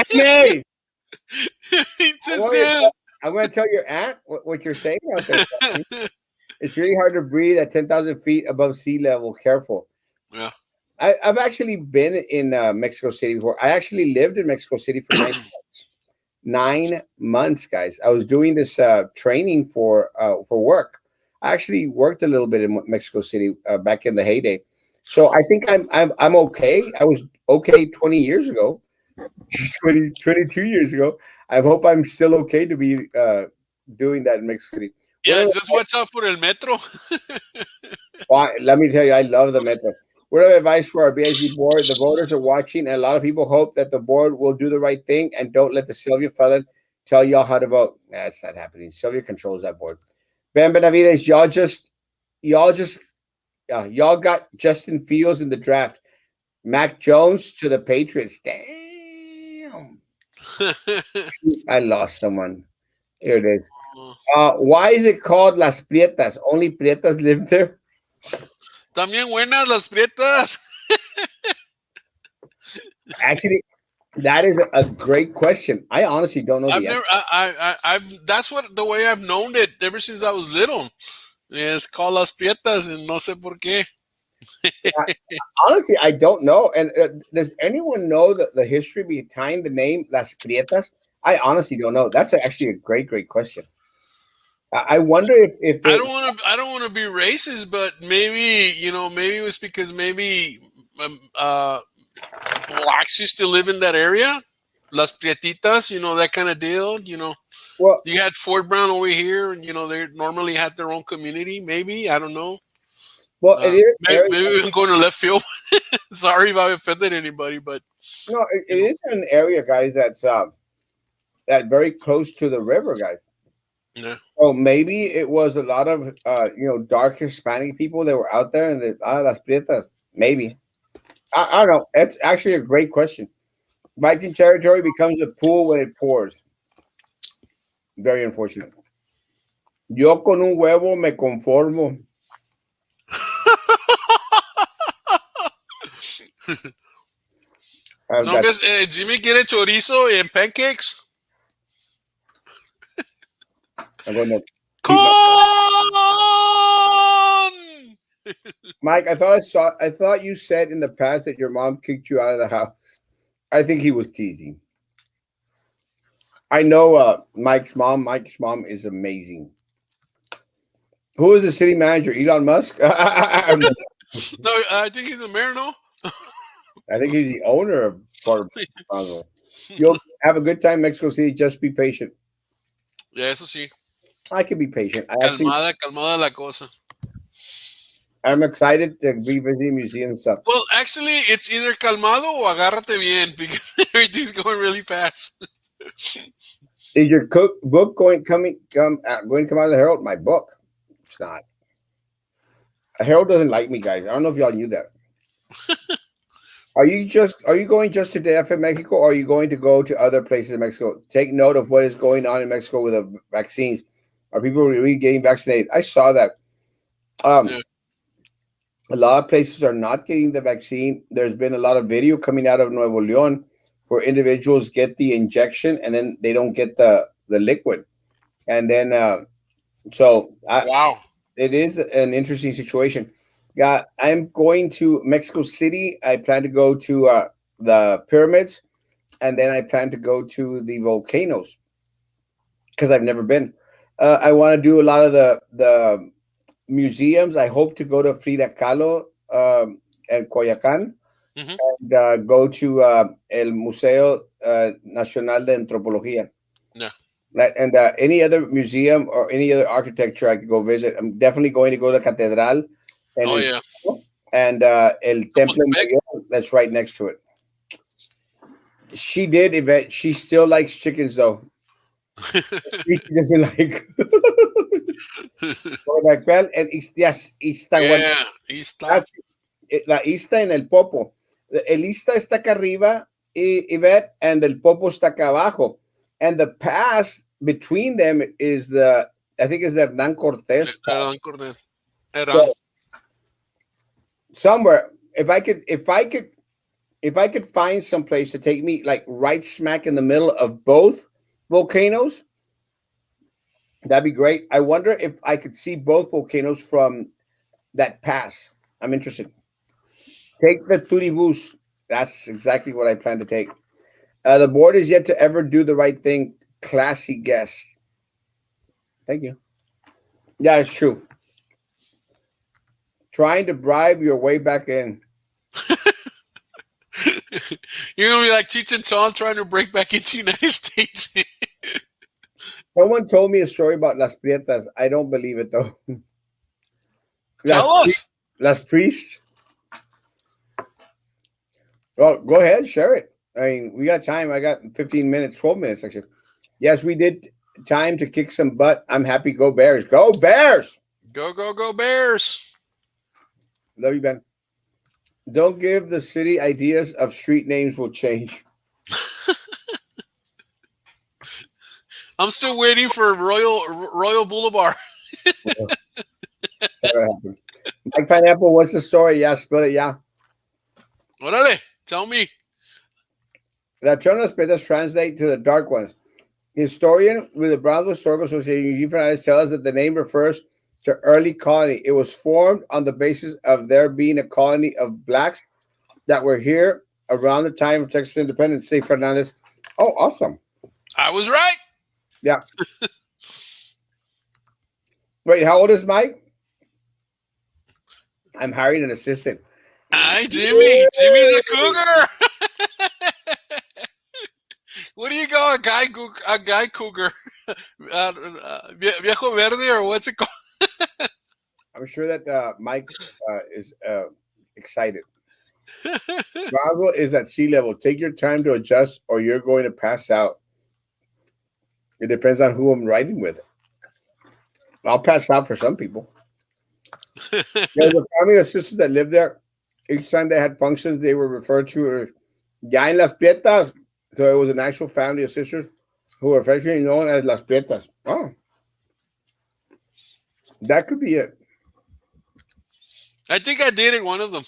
Hey! I'm going to tell your aunt what you're saying out there. It's really hard to breathe at 10,000 feet above sea level. Careful. Yeah. I've actually been in Mexico City before. I actually lived in Mexico City for 9 months. 9 months, guys. I was doing this training for work. I actually worked a little bit in Mexico City back in the heyday. So I think I'm okay. I was okay 20 years ago, 22 years ago. I hope I'm still okay to be doing that in Mexico City. Yeah, just watch out for el metro. Let me tell you, I love the metro. Word of advice for our BIC board: the voters are watching, and a lot of people hope that the board will do the right thing and don't let the Sylvia felon tell y'all how to vote. That's not happening. Sylvia controls that board. Ben Benavides, y'all got Justin Fields in the draft. Mac Jones to the Patriots. Damn. I lost someone. Here it is. Why is it called Las Prietas? Only Prietas live there? También buenas las prietas. Actually, that is a great question. I honestly don't know the answer. I've that's the way I've known it ever since I was little. It's called las prietas, and no sé por qué. Honestly, I don't know. And does anyone know the history behind the name Las Prietas? I honestly don't know. That's actually a great question. I wonder if I don't want to be racist, but maybe maybe it was because maybe blacks used to live in that area. Las Prietitas, that kind of deal. Well, You had Fort Brown over here, and they normally had their own community. Maybe I don't know. it is an area. Maybe we can go to left field. Sorry if I offended anybody, but No, it you know, is an area, guys. That very close to the river, guys. yeah. So maybe it was a lot of dark Hispanic people that were out there, and las prietas. Maybe I don't know. That's actually a great question. Viking territory becomes a pool when it pours. Very unfortunate. Yo con un huevo me conformo. No, guess Jimmy quiere chorizo and pancakes. I'm going to keep my Con! Mike. I thought you said in the past that your mom kicked you out of the house. I think he was teasing. I know Mike's mom. Mike's mom is amazing. Who is the city manager? Elon Musk? I No, I think he's a mayor, no? think he's the owner of part of Brazil. You'll have a good time, Mexico City. Just be patient. Yeah, eso sí. I can be patient. Calmada la cosa. I'm excited to be visiting museums and stuff. Well, actually, it's either calmado o agárrate bien because everything's going really fast. Is your book going to come out of the Herald? My book. It's not. Harold doesn't like me, guys. I don't know if y'all knew that. Are you going just to DF in Mexico, or are you going to go to other places in Mexico? Take note of what is going on in Mexico with the vaccines. Are people really getting vaccinated? I saw that. Yeah. A lot of places are not getting the vaccine. There's been a lot of video coming out of Nuevo León where individuals get the injection and then they don't get the liquid. And then Wow. it is an interesting situation. Yeah, I'm going to Mexico City. I plan to go to the pyramids, and then I plan to go to the volcanoes because I've never been. I want to do a lot of the museums. I hope to go to Frida Kahlo and Coyoacán, Mhm. and go to el Museo Nacional de Antropología. Yeah. And any other museum or any other architecture I could go visit. I'm definitely going to go to Catedral and Oh, yeah. El Templo big. Mayor that's right next to it. She did event. She still likes chickens though. She doesn't like. Like, well, and yes, Yeah, está. la ista en el popo. El ista está acá arriba, Yvette, and el popo está acá abajo. And the pass between them is I think is the Hernán Cortés. Hernán Cortés. So, somewhere, if I could find some place to take me like right smack in the middle of both volcanoes, that'd be great. I wonder if I could see both volcanoes from that pass. I'm interested. Take the Turibus. That's exactly what I plan to take. The board is yet to ever do the right thing. Classy guest. Thank you. Yeah, it's true. Trying to bribe your way back in. You're gonna be like Cheech and Chong trying to break back into the United States. Someone told me a story about Las Prietas. I don't believe it though. Tell us. Las Priest. Well, go ahead, share it. I mean, we got time. I got 15 minutes, 12 minutes actually. Yes, we did time to kick some butt. I'm happy. Go Bears. Go Bears. Go, go, go Bears. Love you, Ben. Don't give the city ideas of street names will change. I'm still waiting for Royal Boulevard. Mike Pineapple, what's the story? Yeah, spill it. Yeah. Órale, tell me. La Chonas Pretas translate to the dark ones. Historian with the Brownsville Historical Association, Eugene Fernandez, tells us that the name refers to early colony. It was formed on the basis of there being a colony of blacks that were here around the time of Texas independence. Say Fernandez. Oh, awesome. I was right. Yeah. Wait, how old is Mike? I'm hiring an assistant. Hi, Jimmy. Jimmy's a cougar. What do you go, a guy cougar, viejo verde, or what's it called? I'm sure that Mike is excited. Bravo is at sea level. Take your time to adjust, or you're going to pass out. It depends on who I'm riding with. I'll pass out for some people. There's a family of sisters that lived there. Each time they had functions, they were referred to as Ya en las Prietas. So it was an actual family of sisters who were affectionately known as Las Prietas. Oh, that could be it. I think I dated one of them.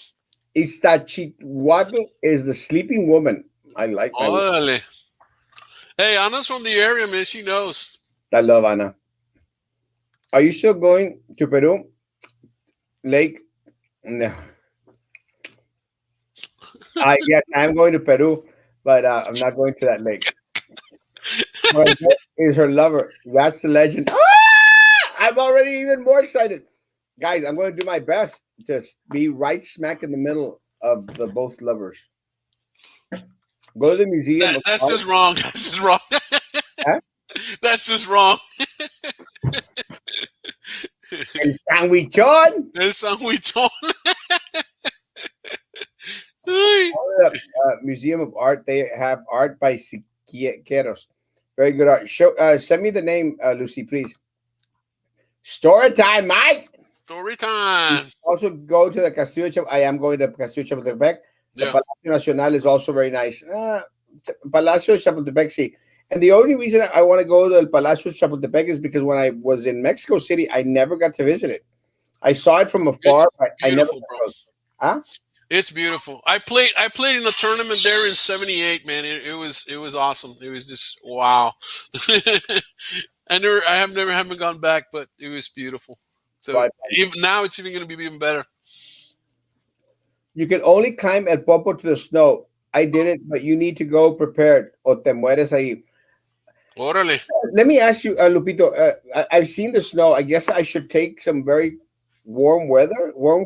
Iztaccíhuatl is the sleeping woman. I like my. Órale. Hey, Anna's from the area, man. She knows. I love Ana. Are you still going to Peru? Lake? No. Yes, I'm going to Peru, but I'm not going to that lake. My dad is her lover. That's the legend. I'm already even more excited. Guys, I'm going to do my best to be right smack in the middle of the both lovers. Go to the museum. That's just wrong. That's just wrong. Huh? That's just wrong. El sandwichón. El sandwichón. Museum of Art. They have art by Siqueiros. Very good art. Show. Send me the name, Lucy, please. Story time, Mike. Story time. Also go to the Castillo. I am going to Castillo Chapultepec. The Yeah. Palacio Nacional is also very nice. Palacio Chapultepec, see. And the only reason I want to go to the Palacio Chapultepec is because when I was in Mexico City, I never got to visit it. I saw it from afar, but I never. Bro. Huh? It's beautiful. I played in a tournament there in '78, man. It was awesome. It was just wow. I haven't gone back, but it was beautiful. So But even now it's even going to be even better. you can only climb El Popo to the snow. I did it, but you need to go prepared o te mueres ahí. Órale. Let me ask you, Lupito, I've seen the snow. I guess I should take some very warm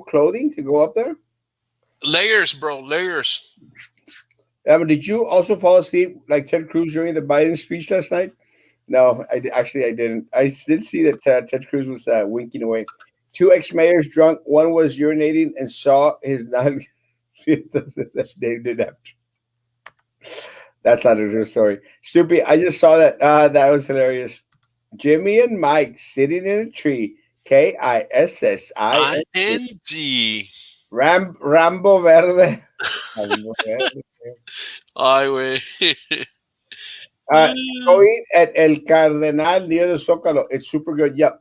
clothing to go up there? Layers, bro. Layers. But did you also fall asleep like Ted Cruz during the Biden speech last night? No, I didn't. I did see that Ted Cruz was winking away. 2 ex-mayors drunk. One was urinating and saw his non. They did after. That's not a true story. Stupid. I just saw that. That was hilarious. Jimmy and Mike sitting in a tree. KISSING. Rambo Verde. Ay, güey. Going at El Cardenal near the Zócalo. It's super good. Yep.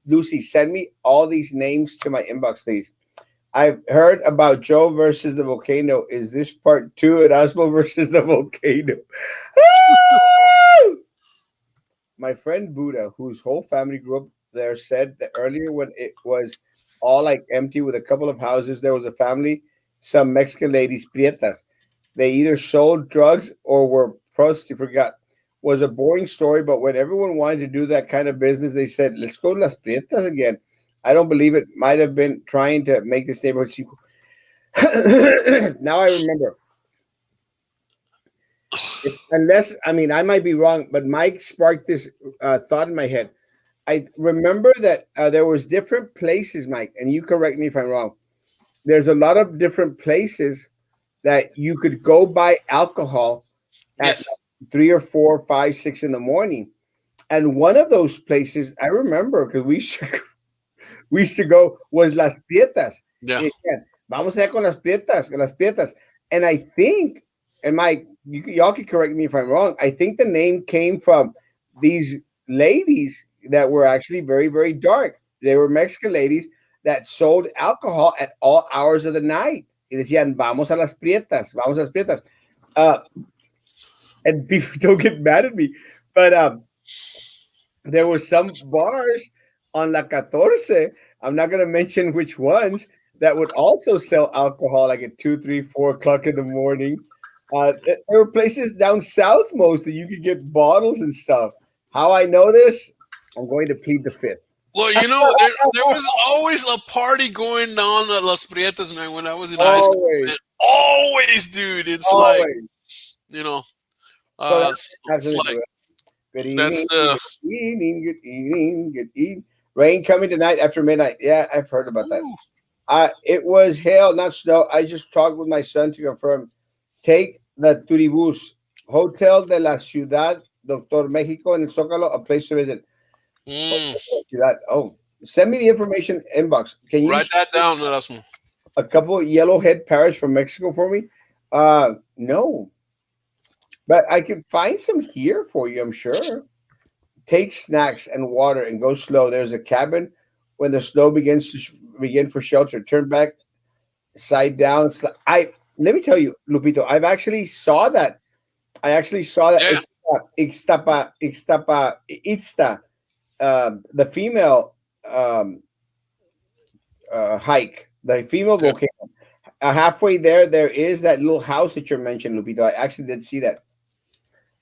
Lucy, send me all these names to my inbox, please. I've heard about Joe versus the volcano. Is this part 2 Erasmo versus the volcano? My friend Buddha, whose whole family grew up there, said that earlier when it was all like empty with a couple of houses, there was a family, some Mexican ladies, prietas. They either sold drugs or were prostitutes. Forgot. Was a boring story, but when everyone wanted to do that kind of business, they said, let's go to Las Prietas again. I don't believe it. Might have been trying to make this neighborhood sequel. Now I remember. Unless, I mean, I might be wrong, but Mike sparked this thought in my head. I remember that there was different places, Mike, and you correct me if I'm wrong. There's a lot of different places that you could go buy alcohol at Yes. 3 or 4, 5, 6 in the morning. And one of those places I remember because we used to go was Las Prietas. Yeah. Decían, vamos allá con las Prietas. And I think, and Mike, y'all can correct me if I'm wrong. I think the name came from these ladies that were actually very, very dark. They were Mexican ladies that sold alcohol at all hours of the night. Y decían, vamos a las Prietas. And people don't get mad at me, but there were some bars on La Catorce. I'm not going to mention which ones that would also sell alcohol like at 2, 3, 4 o'clock in the morning. There were places down south most that you could get bottles and stuff. How I know this? I'm going to plead the fifth. Well, there was always a party going on at Las Prietas, man. When I was in high school, Always, man, always, dude. It's like always. you know, So that has it's something to like it. Good that's evening, the. good evening, good evening, good evening. Rain coming tonight after midnight. Yeah, I've heard about that. Ooh, It was hail, not snow. I just talked with my son to confirm. Take the Turibus, Hotel de la Ciudad, Doctor Mexico in el Zócalo, a place to visit. mm, Ciudad. Oh, send me the information inbox. Can you write that down, Erasmo. a couple of yellowhead parrots from Mexico for me? No, but I can find some here for you. I'm sure. Take snacks and water and go slow. There's a cabin when the snow begins to begin for shelter. Turn back, side down. I let me tell you, Lupito. I've actually saw that. I actually saw that. Yeah, It's Ixta, the female um, hike, the female yeah, volcano. Halfway there, there is that little house that you're mentioning, Lupito. I actually did see that.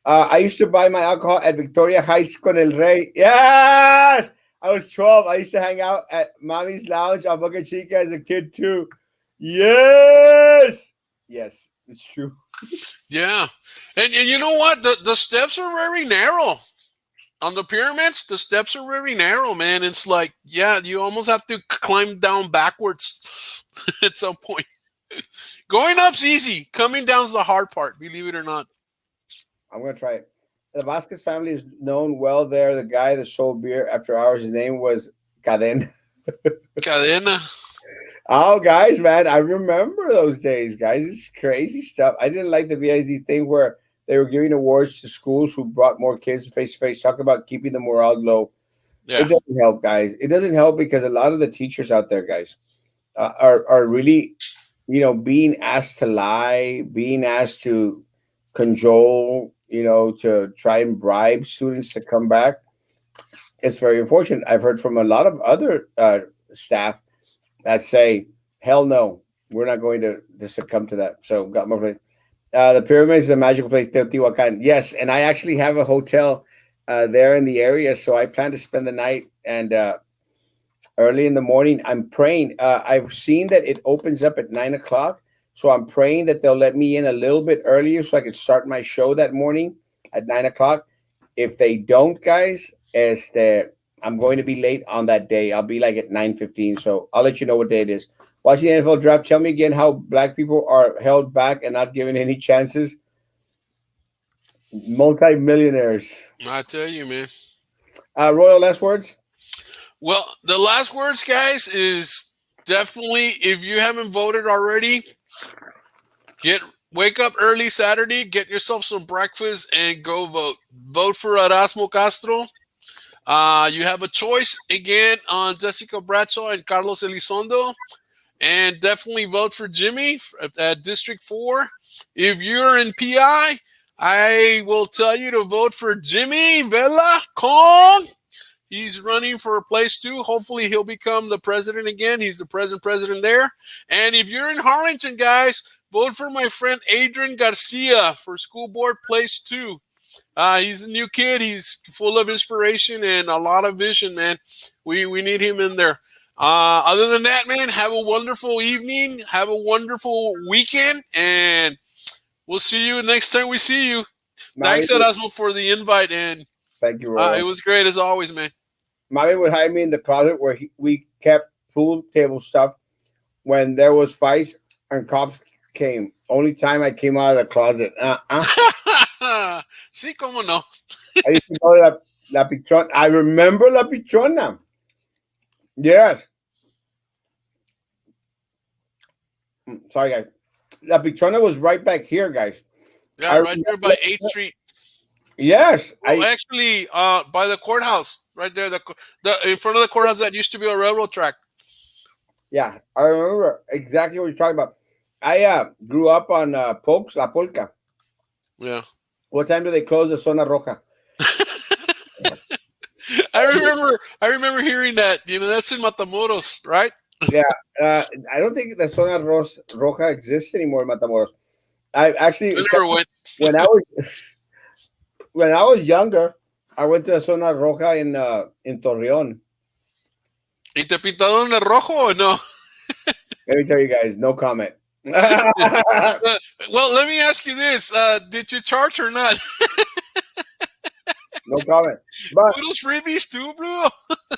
I used to buy my alcohol at Victoria Heights con el Rey. Yes! I was 12. I used to hang out at Mommy's Lounge on Boca Chica as a kid, too. Yes! Yes, it's true. yeah. And you know what? The steps are very narrow on the pyramids. The steps are very narrow, man. It's like yeah, you almost have to climb down backwards at some point. Going up's easy. Coming down's the hard part. Believe it or not. I'm going to try it. The Vasquez family is known well there. The guy that sold beer after hours, his name was Caden. Cadena. Oh, guys, man, I remember those days, guys. It's crazy stuff. I didn't like the VID thing where they were giving awards to schools who brought more kids face to face. Talk about keeping the morale low. It Yeah. doesn't help, guys. It doesn't help because a lot of the teachers out there, guys, are really, being asked to lie, being asked to cajole, to try and bribe students to come back. It's very unfortunate. I've heard from a lot of other staff that say, "Hell no, we're not going to succumb to that." So, got more. The pyramids is a magical place, Teotihuacan. Yes, and I actually have a hotel there in the area, so I plan to spend the night and early in the morning. I'm praying. I've seen that it opens up at 9 o'clock, so I'm praying that they'll let me in a little bit earlier so I can start my show that morning at 9 o'clock. If they don't, guys, I'm going to be late on that day. I'll be like at 9:15, so I'll let you know what day it is. Watching the NFL draft, tell me again how black people are held back and not given any chances. Multi-millionaires. I tell you, man. Royal, last words. Well, the last words, guys, is definitely if you haven't voted already, get wake up early Saturday, get yourself some breakfast, and go vote. Vote for Erasmo Castro. You have a choice again on Jessica Bradshaw and Carlos Elizondo, and definitely vote for Jimmy at District 4. If you're in I will tell you to vote for Jimmy Vela Kong. He's running for place 2. Hopefully, he'll become the president again. He's the present president there. And if you're in Harlingen, guys, vote for my friend Adrian Garcia for school board place 2. He's a new kid. He's full of inspiration and a lot of vision, man. We need him in there. Other than that, man, have a wonderful evening. Have a wonderful weekend. And we'll see you next time we see you. Mommy, Thanks, Erasmo, for the invite. And thank you, it Royal. was great as always, man. Mommy would hide me in the closet where we kept pool table stuff when there was fights and cops came. Only time I came out of the closet. Sí, cómo no. I used to go to La Pichona. I remember La Pichona. Yes. Sorry, guys. La Pichona was right back here, guys. Yeah, right there by 8th Street. Yes. Well, actually, by the courthouse, right there, the in front of the courthouse that used to be a railroad track. Yeah, I remember exactly what you're talking about. I grew up on Pokes, La Polka. Yeah. What time do they close the Zona Roja? I remember hearing that. That's in Matamoros, right? Yeah, I don't think the Zona Roja exists anymore in Matamoros. I actually I never went. when I was when I was younger, I went to the Zona Roja in Torreon. ¿Y te pintaron de rojo o no? Let me tell you guys, no comment. No Well, let me ask you this: did you charge or not? comment. But Put those freebies too, bro. all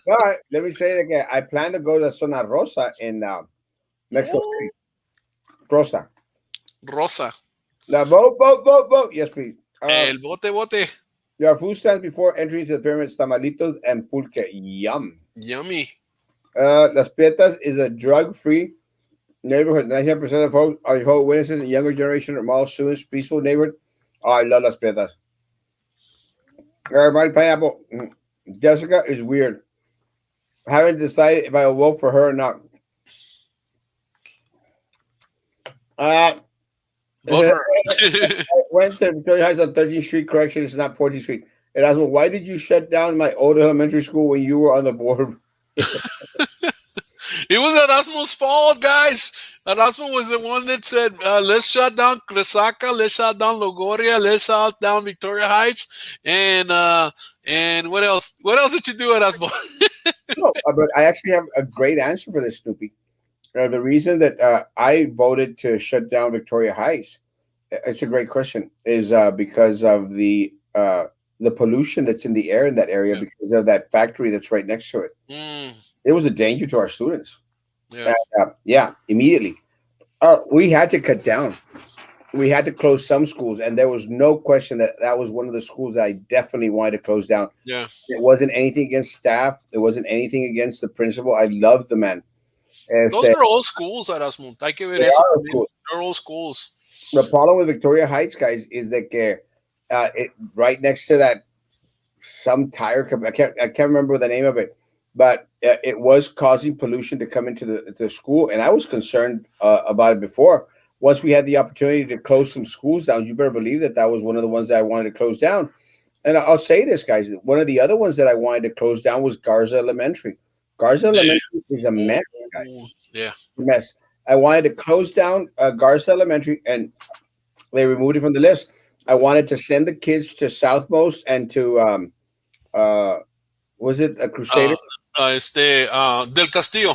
right, let me say it again. I plan to go to Zona Rosa in Mexico City. Rosa. Rosa. Now vote, vote, vote, vote. Yes, please. El bote bote. There are food stands before entry to the pyramids, tamalitos and pulque. Yum. Yummy. Las Prietas is a drug-free neighborhood. 99% of the folks are Jehovah's Witnesses, and younger generation are model students, peaceful neighborhood. Oh, I love Las Prietas. My pineapple. Jessica is weird. I haven't decided if I will vote for her or not. Vote for her. Wednesday, Victoria Heights on 13th Street. Correction, it's not 14th Street. Erasmo, why did you shut down my old elementary school when you were on the board? It was Erasmo's fault, guys. Erasmo was the one that said, let's shut down Cresaca, let's shut down Logoria, let's shut down Victoria Heights, and what else? What else did you do, Erasmo? No, but I actually have a great answer for this, Snoopy. The reason that I voted to shut down Victoria Heights, it's a great question, is because of the pollution that's in the air in that area because of that factory that's right next to it. It was a danger to our students. Yeah. Yeah, immediately. We had to cut down. We had to close some schools, and there was no question that was one of the schools that I definitely wanted to close down. Yeah. It wasn't anything against staff. It wasn't anything against the principal. I loved the man. Those are old schools, Erasmo. Hay que ver eso. They're old schools. The problem with Victoria Heights, guys, is that it right next to that some tire company. I can't remember the name of it, but it was causing pollution to come into the school, and I was concerned about it before. Once we had the opportunity to close some schools down, you better believe that was one of the ones that I wanted to close down. And I'll say this, guys, one of the other ones that I wanted to close down was Garza Elementary. Garza Elementary is a mess, guys. Yeah, a mess. I wanted to close down Garza Elementary, and they removed it from the list. I wanted to send the kids to Southmost and to was it a Crusader? Del Castillo.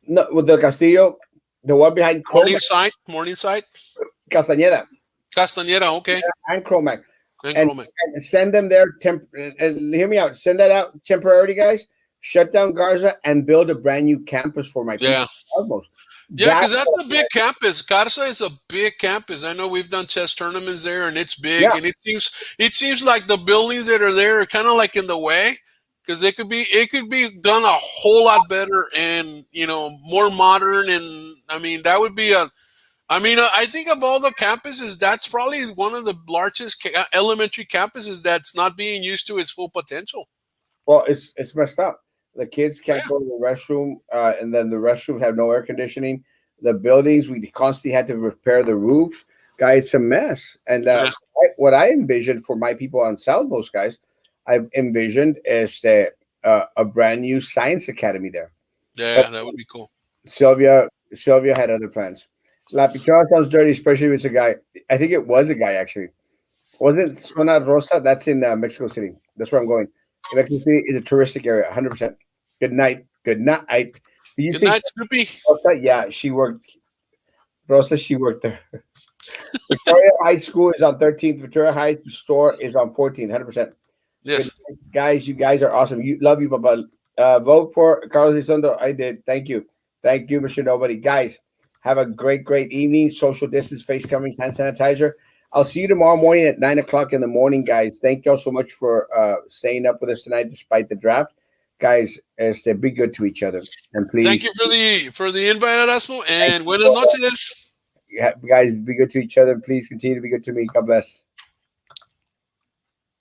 No, with Del Castillo, the one behind Morningside. Castañeda. Castañeda, okay. And Cromac. And send them there. Hear me out. Send that out temporarily, guys. Shut down Garza and build a brand new campus for my people. Almost. Yeah, because that's a big campus. Garza is a big campus. I know we've done chess tournaments there, and it's big. Yeah. And it seems like the buildings that are there are kind of like in the way, because it could be done a whole lot better and more modern. And I mean that would be I think of all the campuses, that's probably one of the largest elementary campuses that's not being used to its full potential. Well, it's messed up. The kids can't go to the restroom, and then the restrooms have no air conditioning. The buildings, we constantly had to repair the roofs. Guys, it's a mess. And what I envisioned for my people on Southmost, guys, I envisioned is a brand new science academy there. Yeah, that would be cool. Sylvia had other plans. La Pichara sounds dirty, especially if it's a guy. I think it was a guy, actually. Wasn't Zona Rosa? That's in Mexico City. That's where I'm going. Mexico City is a touristic area, 100%. Good night. Good night. Good night, Snoopy. Rosa? Yeah, she worked. Rosa, she worked there. Victoria High School is on 13th. Victoria Heights, the store is on 14th, 100%. Yes. Guys, you guys are awesome. Love you, Papa. Vote for Carlos Elizondo. I did. Thank you. Thank you, Mr. Nobody. Guys, have a great evening. Social distance, face coverings, hand sanitizer. I'll see you tomorrow morning at 9 o'clock in the morning, guys. Thank y'all so much for staying up with us tonight despite the draft. Guys, be good to each other. And please. Thank you for the invite, Erasmo. And buenas noches. Guys, be good to each other. Please continue to be good to me. God bless.